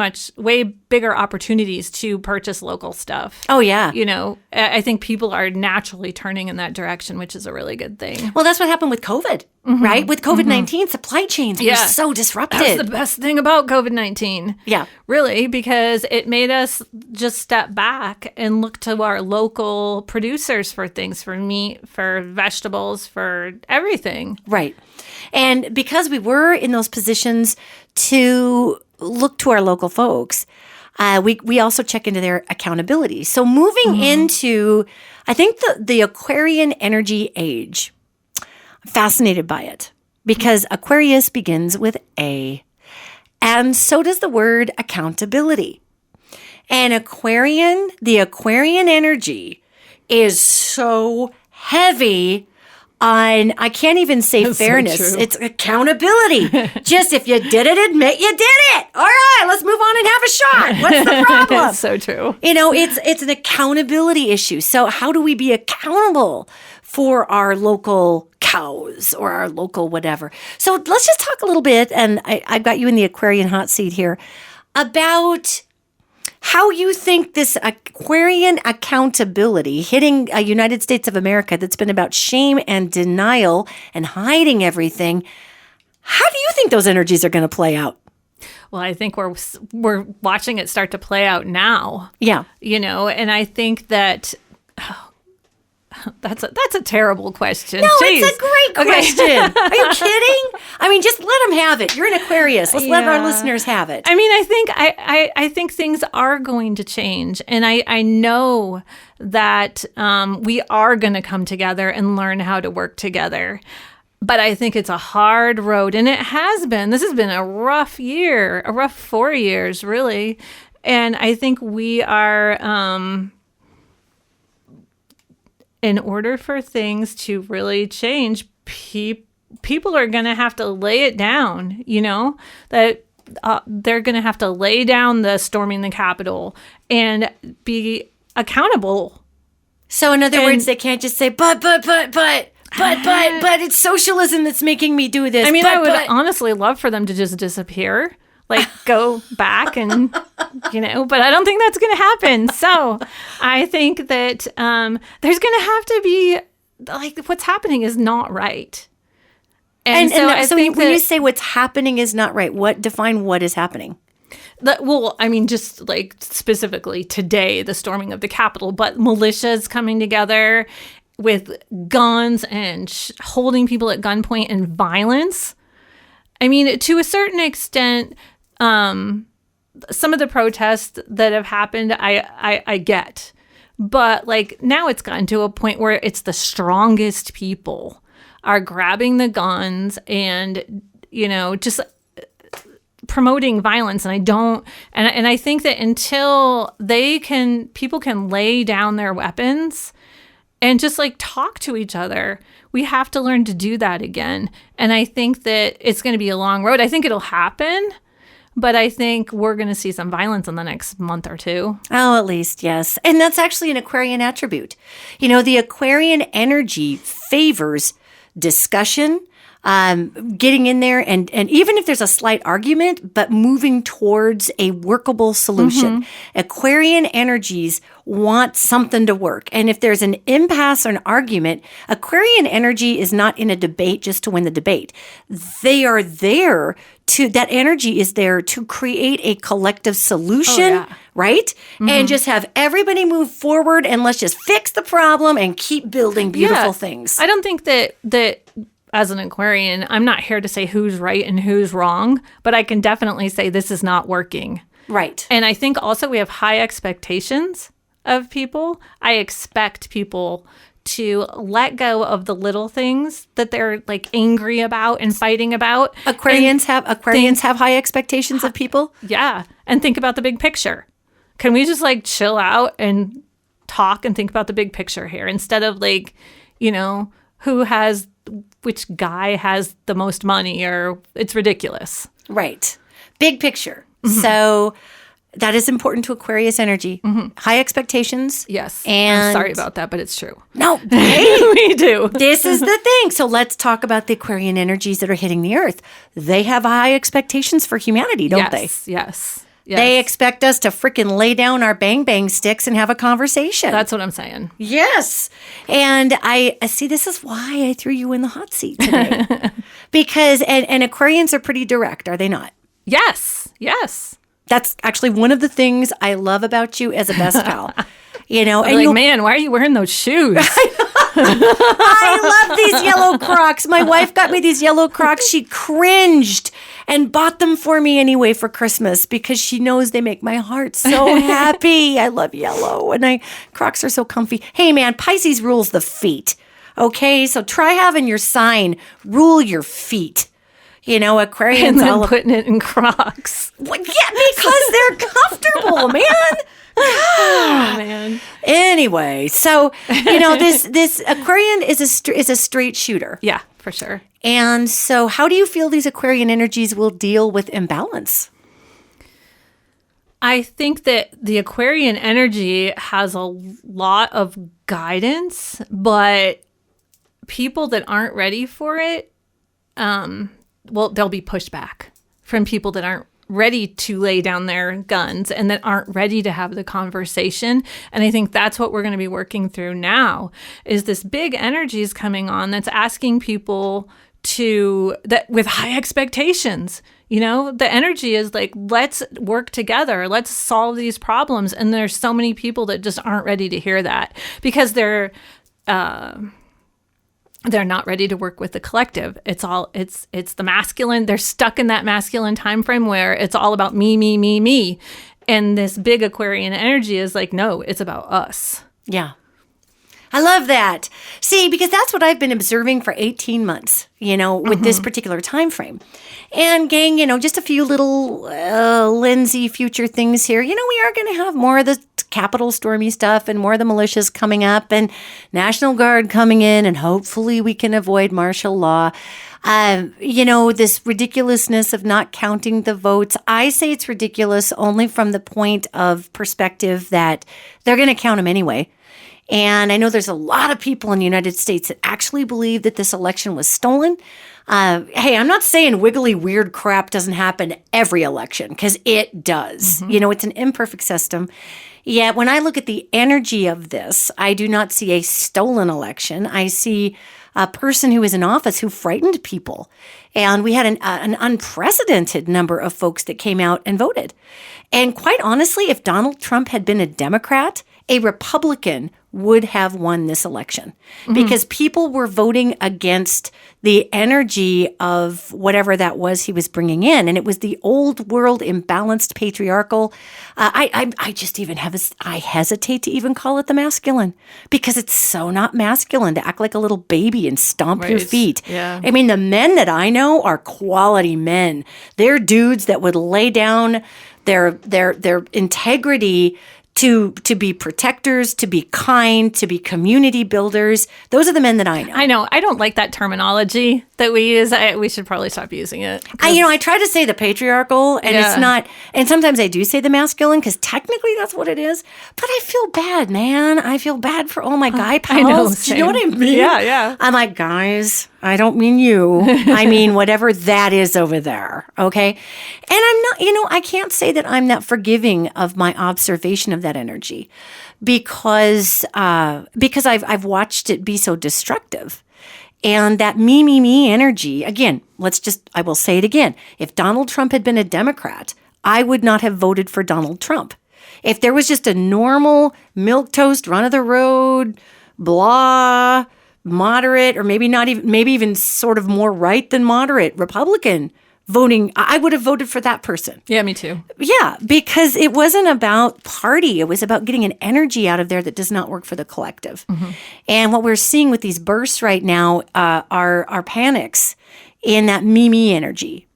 [SPEAKER 2] bigger opportunities to purchase local stuff.
[SPEAKER 1] Oh, yeah.
[SPEAKER 2] I think people are naturally turning in that direction, which is a really good thing.
[SPEAKER 1] Well, that's what happened with COVID, right? With COVID-19, supply chains were so disrupted.
[SPEAKER 2] That's the best thing about COVID-19.
[SPEAKER 1] Yeah.
[SPEAKER 2] Really, because it made us just step back and look to our local producers for things, for meat, for vegetables, for everything.
[SPEAKER 1] Right. And because we were in those positions to look to our local folks, we also check into their accountability. So moving into, I think, the Aquarian energy age, I'm fascinated by it because Aquarius begins with A, and so does the word accountability. And the Aquarian energy is so heavy on, I can't even say that's fairness. So it's accountability. Just if you did it, admit you did it. All right, let's move on and have a shot. What's the problem?
[SPEAKER 2] That's so true.
[SPEAKER 1] It's an accountability issue. So how do we be accountable for our local cows or our local whatever? So let's just talk a little bit, and I've got you in the Aquarian hot seat here, about how you think this Aquarian accountability hitting a United States of America that's been about shame and denial and hiding everything, how do you think those energies are going to play out?
[SPEAKER 2] Well, I think we're watching it start to play out now.
[SPEAKER 1] Yeah.
[SPEAKER 2] And I think that that's a terrible question.
[SPEAKER 1] No, Jeez. It's a great question. Are you kidding? I mean, just let them have it. You're an Aquarius. Let's let our listeners have it.
[SPEAKER 2] I mean, I think things are going to change, and I know that we are going to come together and learn how to work together. But I think it's a hard road, and it has been. This has been a rough year, a rough 4 years, really. And I think we are, in order for things to really change, people are going to have to lay it down, that they're going to have to lay down the storming the Capitol and be accountable.
[SPEAKER 1] So in other words, they can't just say, but it's socialism that's making me do this.
[SPEAKER 2] I mean, I would honestly love for them to just disappear, like go back and, but I don't think that's going to happen. So I think that there's going to have to be, like, what's happening is not right. And so I think
[SPEAKER 1] when you say what's happening is not right, define what is happening?
[SPEAKER 2] Well, I mean, just like specifically today, the storming of the Capitol, but militias coming together with guns and holding people at gunpoint and violence. I mean, to a certain extent, some of the protests that have happened, I get. But like now it's gotten to a point where it's the strongest people are grabbing the guns and, just promoting violence. And I think that until people can lay down their weapons and just like talk to each other, we have to learn to do that again. And I think that it's going to be a long road. I think it'll happen, but I think we're going to see some violence in the next month or two.
[SPEAKER 1] Oh, at least, yes. And that's actually an Aquarian attribute. The Aquarian energy favors discussion, getting in there and even if there's a slight argument, but moving towards a workable solution. Aquarian energies want something to work. And if there's an impasse or an argument, Aquarian energy is not in a debate just to win the debate. They are there that energy is there to create a collective solution, right? And just have everybody move forward and let's just fix the problem and keep building beautiful things.
[SPEAKER 2] I don't think that as an Aquarian, I'm not here to say who's right and who's wrong, but I can definitely say this is not working.
[SPEAKER 1] Right.
[SPEAKER 2] And I think also we have high expectations of people. I expect people to let go of the little things that they're like angry about and fighting about.
[SPEAKER 1] Aquarians have high expectations of people?
[SPEAKER 2] Yeah. And think about the big picture. Can we just like chill out and talk and think about the big picture here instead of like, which guy has the most money, or it's ridiculous.
[SPEAKER 1] Right. Big picture. So that is important to Aquarius energy. High expectations.
[SPEAKER 2] Yes.
[SPEAKER 1] And
[SPEAKER 2] I'm sorry about that, but it's true.
[SPEAKER 1] No, hey,
[SPEAKER 2] we do.
[SPEAKER 1] This is the thing. So let's talk about the Aquarian energies that are hitting the earth. They have high expectations for humanity, don't they?
[SPEAKER 2] Yes.
[SPEAKER 1] They expect us to freaking lay down our bang sticks and have a conversation.
[SPEAKER 2] That's what I'm saying.
[SPEAKER 1] Yes. And I see, this is why I threw you in the hot seat today. Because, and Aquarians are pretty direct, are they not?
[SPEAKER 2] Yes.
[SPEAKER 1] That's actually one of the things I love about you as a best pal.
[SPEAKER 2] And man, why are you wearing those shoes?
[SPEAKER 1] I love these yellow Crocs. My wife got me these yellow Crocs. She cringed and bought them for me anyway for Christmas because she knows they make my heart so happy. I love yellow and Crocs are so comfy. Hey man, Pisces rules the feet. Okay, so try having your sign rule your feet. Aquarians
[SPEAKER 2] and then putting it in Crocs.
[SPEAKER 1] Well, yeah, because they're comfortable, man.
[SPEAKER 2] Oh, man.
[SPEAKER 1] Anyway, so this Aquarian is a straight shooter.
[SPEAKER 2] Yeah, for sure.
[SPEAKER 1] And so, how do you feel these Aquarian energies will deal with imbalance?
[SPEAKER 2] I think that the Aquarian energy has a lot of guidance, but people that aren't ready for it, they'll be pushed back from people that aren't ready to lay down their guns and that aren't ready to have the conversation. And I think that's what we're going to be working through now is this big energy is coming on that's asking people with high expectations. The energy is like, let's work together. Let's solve these problems. And there's so many people that just aren't ready to hear that because they're not ready to work with the collective. It's the masculine. They're stuck in that masculine time frame where it's all about me. And this big Aquarian energy is like, no, it's about us.
[SPEAKER 1] Yeah. I love that. See, because that's what I've been observing for 18 months, with this particular time frame. And gang, just a few little Lindsay future things here. We are going to have more of the Capitol stormy stuff and more of the militias coming up and National Guard coming in, and hopefully we can avoid martial law. This ridiculousness of not counting the votes. I say it's ridiculous only from the point of perspective that they're going to count them anyway. And I know there's a lot of people in the United States that actually believe that this election was stolen. Hey, I'm not saying wiggly, weird crap doesn't happen every election, because it does. It's an imperfect system. Yet when I look at the energy of this, I do not see a stolen election. I see a person who is in office who frightened people. And we had an unprecedented number of folks that came out and voted. And quite honestly, if Donald Trump had been a Democrat, a Republican would have won this election because people were voting against the energy of whatever that was he was bringing in. And it was the old world, imbalanced, patriarchal. I just even I hesitate to even call it the masculine because it's so not masculine to act like a little baby and stomp your feet.
[SPEAKER 2] Yeah.
[SPEAKER 1] I mean, the men that I know are quality men. They're dudes that would lay down their integrity to be protectors, to be kind, to be community builders. Those are the men that I know.
[SPEAKER 2] I know. I don't like that terminology that we use. We should probably stop using it.
[SPEAKER 1] I try to say the patriarchal, and it's not. And sometimes I do say the masculine because technically that's what it is. But I feel bad, man. I feel bad for all my guy pals.
[SPEAKER 2] I know.
[SPEAKER 1] Do you know what I mean?
[SPEAKER 2] Yeah.
[SPEAKER 1] I'm like, guys, I don't mean you. I mean whatever that is over there, okay? And I'm not, I can't say that I'm that forgiving of my observation of that energy because I've watched it be so destructive. And that me energy, again, I will say it again. If Donald Trump had been a Democrat, I would not have voted for Donald Trump. If there was just a normal milquetoast, run-of-the-road, blah, moderate, or maybe even sort of more right than moderate Republican voting, I would have voted for that person.
[SPEAKER 2] Yeah, me too.
[SPEAKER 1] Yeah, because it wasn't about party. It was about getting an energy out of there that does not work for the collective. Mm-hmm. And what we're seeing with these bursts right now are panics in that me energy,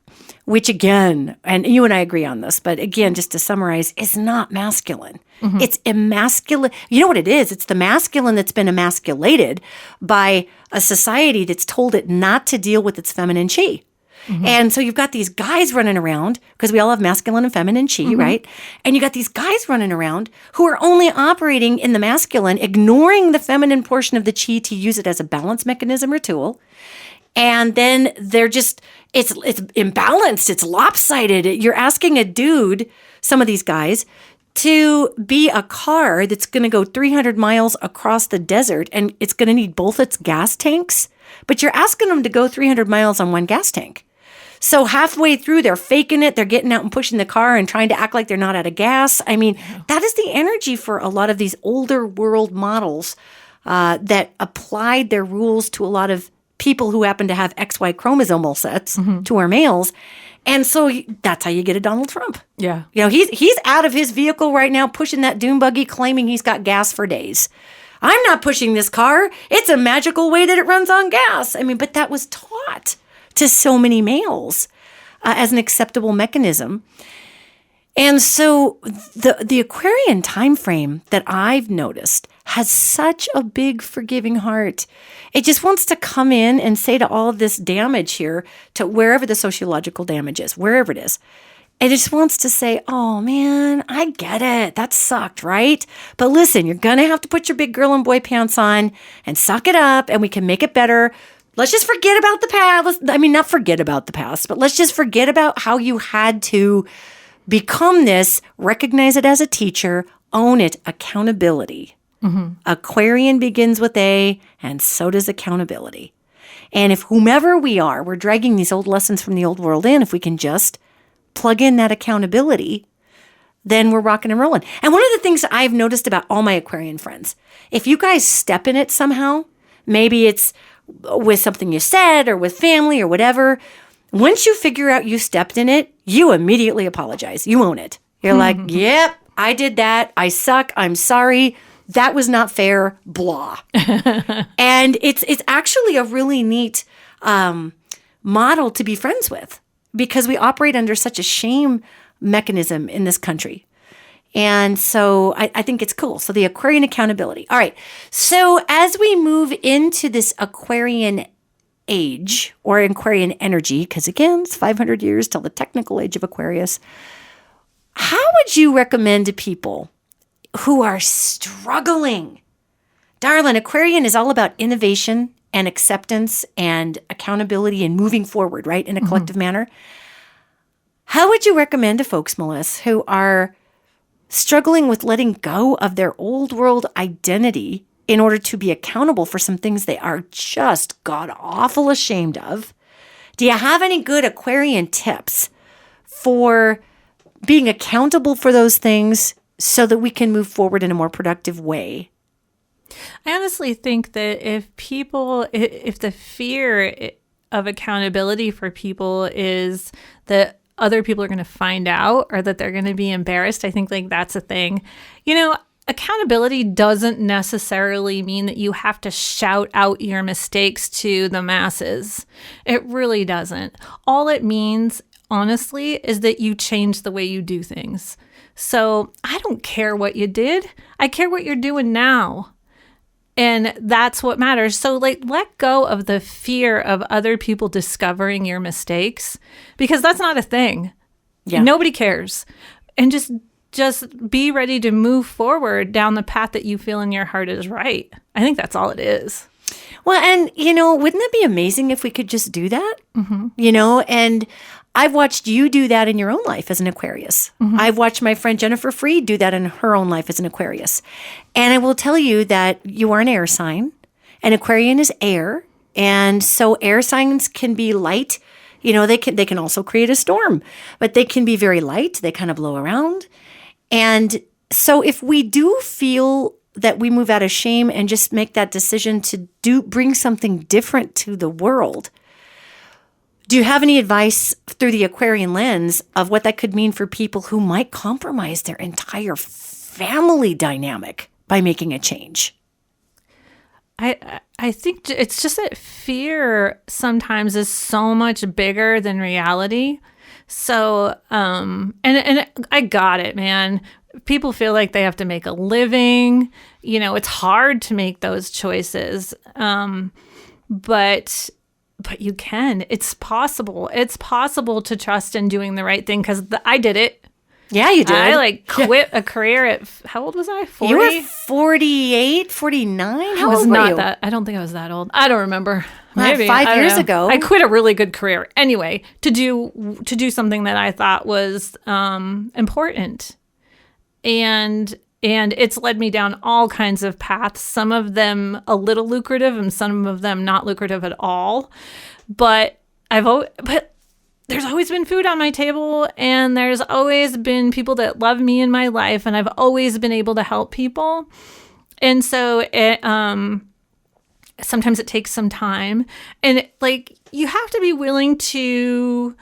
[SPEAKER 1] which again, and you and I agree on this, but again, just to summarize, is not masculine. Mm-hmm. It's emasculate. You know what it is? It's the masculine that's been emasculated by a society that's told it not to deal with its feminine chi. Mm-hmm. And so you've got these guys running around, because we all have masculine and feminine chi, mm-hmm. right? And you got these guys running around who are only operating in the masculine, ignoring the feminine portion of the chi to use it as a balance mechanism or tool. And then they're just, it's imbalanced, it's lopsided. You're asking a dude, some of these guys, to be a car that's going to go 300 miles across the desert, and it's going to need both its gas tanks. But you're asking them to go 300 miles on one gas tank. So halfway through, they're faking it. They're getting out and pushing the car and trying to act like they're not out of gas. I mean, that is the energy for a lot of these older world models that applied their rules to a lot of people who happen to have XY chromosomal sets, mm-hmm. to our males. And so that's how you get a Donald Trump.
[SPEAKER 2] Yeah.
[SPEAKER 1] He's out of his vehicle right now, pushing that dune buggy, claiming he's got gas for days. I'm not pushing this car. It's a magical way that it runs on gas. I mean, but that was taught to so many males as an acceptable mechanism. And so the Aquarian time frame that I've noticed has such a big forgiving heart. It just wants to come in and say to all of this damage here, to wherever the sociological damage is, wherever it is, it just wants to say, oh man, I get it. That sucked, right? But listen, you're going to have to put your big girl and boy pants on and suck it up, and we can make it better. Let's just forget about the past. Not forget about the past, but let's just forget about how you had to become this, recognize it as a teacher, own it, accountability. Mm-hmm. Aquarian begins with A, and so does accountability. And if whomever we are, we're dragging these old lessons from the old world in, if we can just plug in that accountability, then we're rocking and rolling. And one of the things I've noticed about all my Aquarian friends, if you guys step in it somehow, maybe it's with something you said or with family or whatever, once you figure out you stepped in it, you immediately apologize. You own it. You're like, yep, I did that. I suck. I'm sorry. That was not fair. Blah. And it's actually a really neat model to be friends with, because we operate under such a shame mechanism in this country. And so I think it's cool. So the Aquarian accountability. All right. So as we move into this Aquarian age, or Aquarian energy, because again, it's 500 years till the technical age of Aquarius, how would you recommend to people who are struggling? Darling, Aquarian is all about innovation and acceptance and accountability and moving forward, right, in a collective manner. How would you recommend to folks, Melissa, who are struggling with letting go of their old world identity in order to be accountable for some things they are just god-awful ashamed of? Do you have any good Aquarian tips for being accountable for those things so that we can move forward in a more productive way?
[SPEAKER 2] I honestly think that if the fear of accountability for people is that other people are going to find out or that they're going to be embarrassed, I think that's a thing. Accountability doesn't necessarily mean that you have to shout out your mistakes to the masses. It really doesn't. All it means, honestly, is that you change the way you do things. So I don't care what you did. I care what you're doing now. And that's what matters. So let go of the fear of other people discovering your mistakes, because that's not a thing. Yeah. Nobody cares. And just be ready to move forward down the path that you feel in your heart is right. I think that's all it is.
[SPEAKER 1] Well, and, wouldn't that be amazing if we could just do that? And I've watched you do that in your own life as an Aquarius. I've watched my friend Jennifer Freed do that in her own life as an Aquarius. And I will tell you that you are an air sign, and Aquarian is air. And so air signs can be light. They can also create a storm, but they can be very light. They kind of blow around. And so if we do feel that we move out of shame and just make that decision to bring something different to the world, do you have any advice through the Aquarian lens of what that could mean for people who might compromise their entire family dynamic by making a change?
[SPEAKER 2] I think it's just that fear sometimes is so much bigger than reality. So, and I got it, man. People feel like they have to make a living. It's hard to make those choices. But you can. It's possible. It's possible to trust in doing the right thing because I did it.
[SPEAKER 1] Yeah, you did.
[SPEAKER 2] I quit a career at, how old was I? 40?
[SPEAKER 1] You were 48, 49? How old were you?
[SPEAKER 2] I don't think I was that old. I don't remember. Maybe
[SPEAKER 1] 5 years ago.
[SPEAKER 2] I quit a really good career anyway to do something that I thought was important. And it's led me down all kinds of paths, some of them a little lucrative and some of them not lucrative at all. But there's always been food on my table, and there's always been people that love me in my life, and I've always been able to help people. And so sometimes it takes some time, and you have to be willing to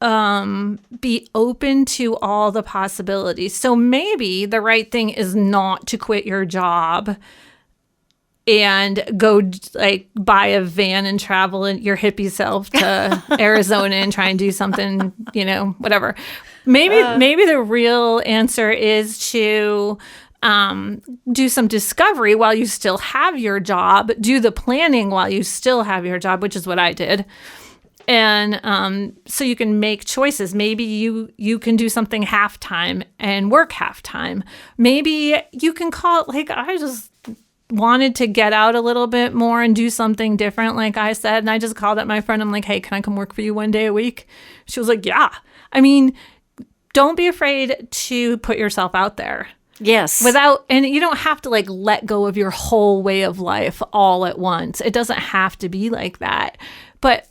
[SPEAKER 2] be open to all the possibilities. So maybe the right thing is not to quit your job and go buy a van and travel in your hippie self to Arizona and try and do something, whatever. Maybe the real answer is to do some discovery while you still have your job, do the planning while you still have your job, which is what I did. And so you can make choices. Maybe you can do something half-time and work half-time. Maybe you can call it, I just wanted to get out a little bit more and do something different, like I said. And I just called up my friend. I'm like, hey, can I come work for you one day a week? She was like, yeah. I mean, don't be afraid to put yourself out there.
[SPEAKER 1] Yes.
[SPEAKER 2] And you don't have to let go of your whole way of life all at once. It doesn't have to be like that. But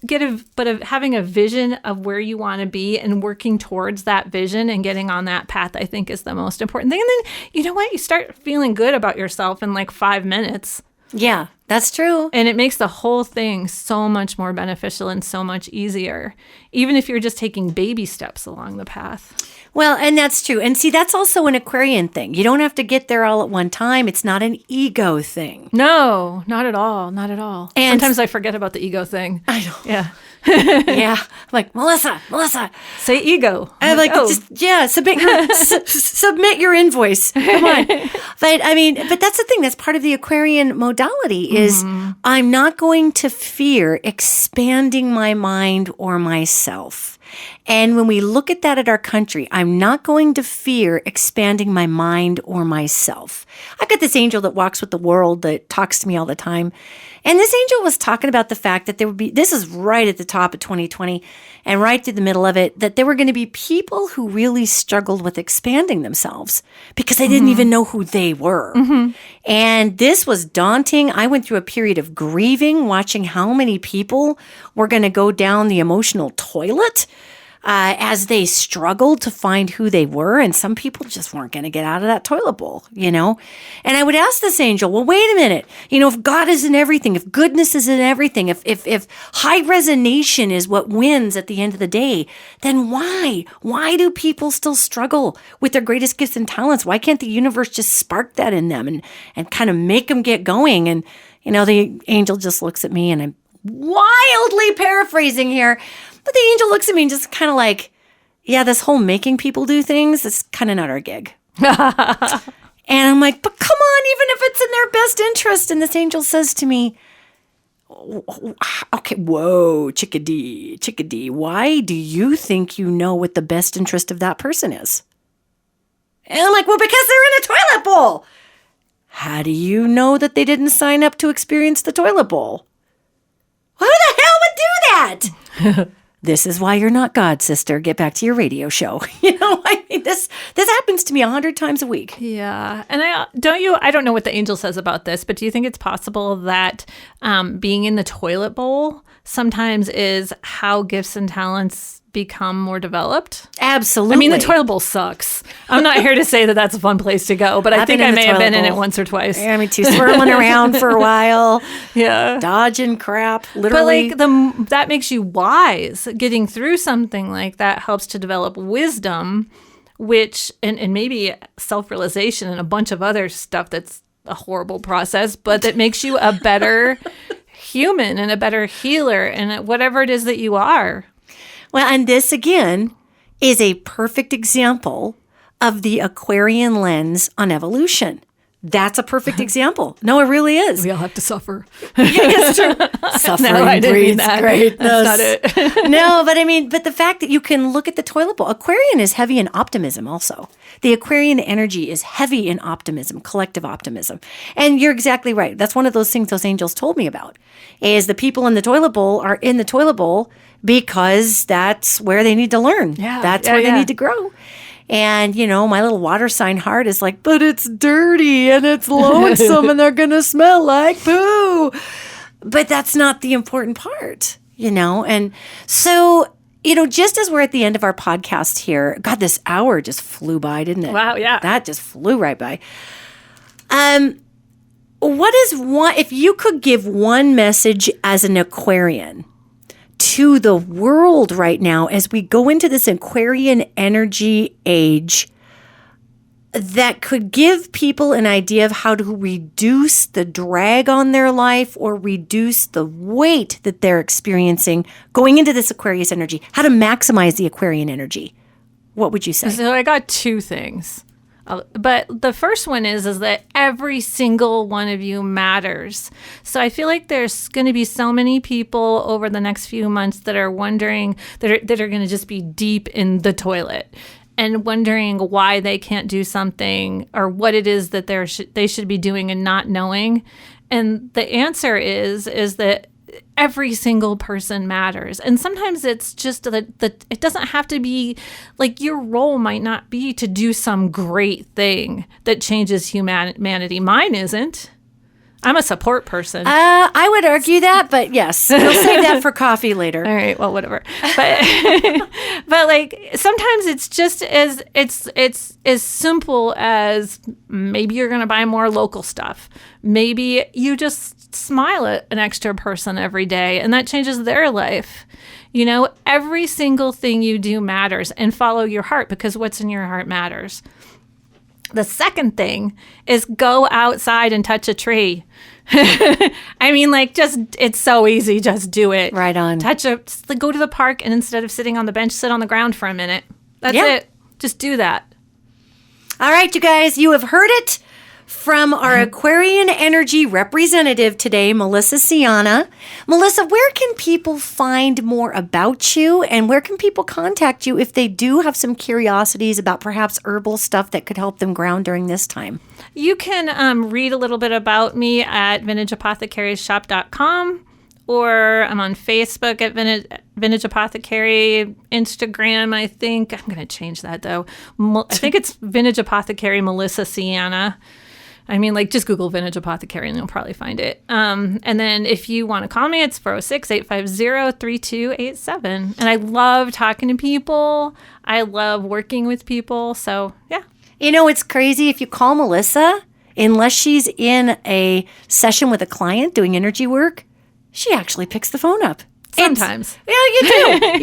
[SPEAKER 2] having a vision of where you want to be and working towards that vision and getting on that path, I think, is the most important thing. And then, you know what? You start feeling good about yourself in 5 minutes.
[SPEAKER 1] Yeah, that's true.
[SPEAKER 2] And it makes the whole thing so much more beneficial and so much easier, even if you're just taking baby steps along the path.
[SPEAKER 1] Well, and that's true. And see, that's also an Aquarian thing. You don't have to get there all at one time. It's not an ego thing.
[SPEAKER 2] No, not at all. Not at all. And sometimes I forget about the ego thing.
[SPEAKER 1] I know.
[SPEAKER 2] Yeah.
[SPEAKER 1] Yeah. I'm like, Melissa.
[SPEAKER 2] Say ego.
[SPEAKER 1] I'm like, submit your invoice. Come on. But that's the thing. That's part of the Aquarian modality is I'm not going to fear expanding my mind or myself. And when we look at that at our country, I'm not going to fear expanding my mind or myself. I've got this angel that walks with the world that talks to me all the time. And this angel was talking about the fact that this is right at the top of 2020 and right through the middle of it, that there were going to be people who really struggled with expanding themselves because they didn't even know who they were. And this was daunting. I went through a period of grieving, watching how many people were going to go down the emotional toilet as they struggled to find who they were. And some people just weren't going to get out of that toilet bowl, And I would ask this angel, well, wait a minute. If God is in everything, if goodness is in everything, if high resonation is what wins at the end of the day, then why? Why do people still struggle with their greatest gifts and talents? Why can't the universe just spark that in them and kind of make them get going? And, the angel just looks at me, and I'm wildly paraphrasing here. But the angel looks at me and just kind of yeah, this whole making people do things, it's kind of not our gig. And I'm like, but come on, even if it's in their best interest. And this angel says to me, okay, whoa, chickadee, why do you think you know what the best interest of that person is? And I'm like, well, because they're in a toilet bowl. How do you know that they didn't sign up to experience the toilet bowl? Who the hell would do that? This is why you're not God, sister. Get back to your radio show. I mean, this happens to me 100 times a week.
[SPEAKER 2] Yeah. And I don't know what the angel says about this, but do you think it's possible that being in the toilet bowl sometimes is how gifts and talents become more developed?
[SPEAKER 1] Absolutely.
[SPEAKER 2] I mean, the toilet bowl sucks. I'm not here to say that that's a fun place to go, but I think I may have been in it once or twice.
[SPEAKER 1] Yeah, me too. Swirling around for a while.
[SPEAKER 2] Yeah.
[SPEAKER 1] Dodging crap, literally.
[SPEAKER 2] But that makes you wise. Getting through something like that helps to develop wisdom, which, and maybe self-realization and a bunch of other stuff that's a horrible process, but that makes you a better human and a better healer and whatever it is that you are.
[SPEAKER 1] Well, and this, again, is a perfect example of the Aquarian lens on evolution. That's a perfect example. No, it really is.
[SPEAKER 2] We all have to suffer.
[SPEAKER 1] It's true. Suffering breeds greatness.
[SPEAKER 2] That's not it.
[SPEAKER 1] No, but the fact that you can look at the toilet bowl. Aquarian is heavy in optimism also. The Aquarian energy is heavy in optimism, collective optimism. And you're exactly right. That's one of those things those angels told me about, is the people in the toilet bowl are in the toilet bowl because that's where they need to learn.
[SPEAKER 2] Yeah,
[SPEAKER 1] that's where they need to grow. And, my little water sign heart is like, but it's dirty and it's lonesome and they're going to smell like poo. But that's not the important part, And so, just as we're at the end of our podcast here, God, this hour just flew by, didn't it?
[SPEAKER 2] Wow, yeah.
[SPEAKER 1] That just flew right by. If you could give one message as an Aquarian to the world right now as we go into this Aquarian energy age that could give people an idea of how to reduce the drag on their life or reduce the weight that they're experiencing going into this Aquarius energy, how to maximize the Aquarian energy, what would you say?
[SPEAKER 2] So I got two things. But the first one is that every single one of you matters. So I feel like there's going to be so many people over the next few months that are wondering, that are going to just be deep in the toilet and wondering why they can't do something or what it is that they should be doing and not knowing. And the answer is that every single person matters. And sometimes it's just that it doesn't have to be like your role might not be to do some great thing that changes humanity. Mine isn't. I'm a support person.
[SPEAKER 1] I would argue that, but yes, we'll save that for coffee later.
[SPEAKER 2] All right, well, whatever. But but like sometimes it's just it's as simple as maybe you're going to buy more local stuff. Maybe you just smile at an extra person every day, and that changes their life. Every single thing you do matters, and follow your heart because what's in your heart matters. The second thing is go outside and touch a tree. I mean, it's so easy. Just do it.
[SPEAKER 1] Right on.
[SPEAKER 2] Go to the park and instead of sitting on the bench, sit on the ground for a minute. That's it. Just do that.
[SPEAKER 1] All right, you guys, you have heard it from our Aquarian energy representative today, Melissa Scianna. Melissa, where can people find more about you and where can people contact you if they do have some curiosities about perhaps herbal stuff that could help them ground during this time?
[SPEAKER 2] You can read a little bit about me at vintageapothecarieshop.com, or I'm on Facebook at Vintage Apothecary, Instagram, I think. I'm going to change that, though. I think it's Vintage Apothecary Melissa Scianna. I mean, just Google Vintage Apothecary and you'll probably find it. And then if you want to call me, it's 406-850-3287. And I love talking to people. I love working with people. So, yeah.
[SPEAKER 1] It's crazy. If you call Melissa, unless she's in a session with a client doing energy work, she actually picks the phone up.
[SPEAKER 2] Sometimes.
[SPEAKER 1] Yeah, you do.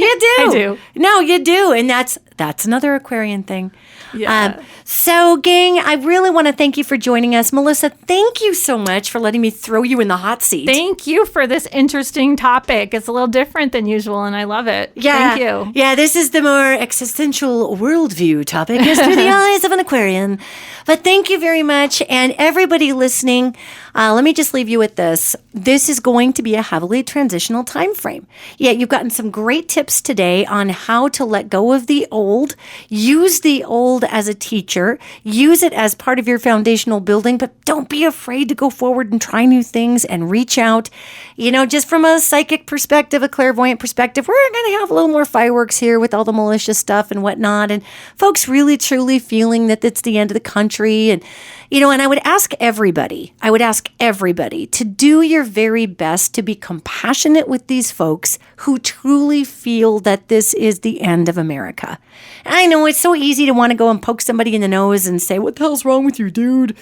[SPEAKER 1] You do.
[SPEAKER 2] I do.
[SPEAKER 1] No, you do. And that's another Aquarian thing.
[SPEAKER 2] Yeah.
[SPEAKER 1] So, gang, I really want to thank you for joining us. Melissa, thank you so much for letting me throw you in the hot seat.
[SPEAKER 2] Thank you for this interesting topic. It's a little different than usual, and I love it.
[SPEAKER 1] Yeah.
[SPEAKER 2] Thank you.
[SPEAKER 1] Yeah, this is the more existential worldview topic, is through the eyes of an Aquarian. But thank you very much. And everybody listening, let me just leave you with this. This is going to be a heavily transitional time frame. Yeah, you've gotten some great tips today on how to let go of the old, use the old field as a teacher. Use it as part of your foundational building, but don't be afraid to go forward and try new things and reach out. Just from a psychic perspective, a clairvoyant perspective, we're going to have a little more fireworks here with all the malicious stuff and whatnot. And folks really, truly feeling that it's the end of the country. And I would ask everybody to do your very best to be compassionate with these folks who truly feel that this is the end of America. And I know it's so easy to want to go and poke somebody in the nose and say, what the hell's wrong with you, dude?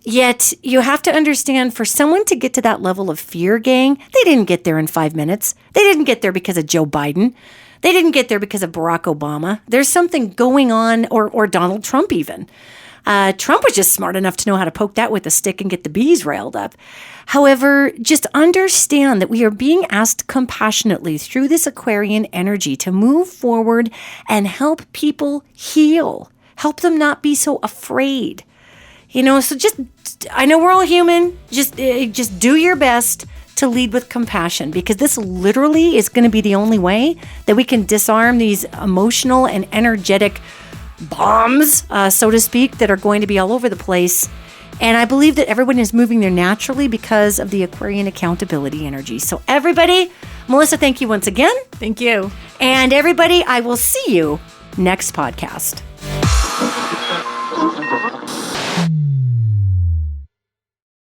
[SPEAKER 1] Yet you have to understand, for someone to get to that level of fear, gang, they didn't get there in 5 minutes. They didn't get there because of Joe Biden. They didn't get there because of Barack Obama. There's something going on, or Donald Trump even. Trump was just smart enough to know how to poke that with a stick and get the bees riled up. However, just understand that we are being asked compassionately through this Aquarian energy to move forward and help people heal. Help them not be so afraid. So I know we're all human. Just do your best to lead with compassion, because this literally is going to be the only way that we can disarm these emotional and energetic bombs, so to speak, that are going to be all over the place. And I believe that everyone is moving there naturally because of the Aquarian accountability energy. So everybody, Melissa, thank you once again.
[SPEAKER 2] Thank you.
[SPEAKER 1] And everybody, I will see you next podcast.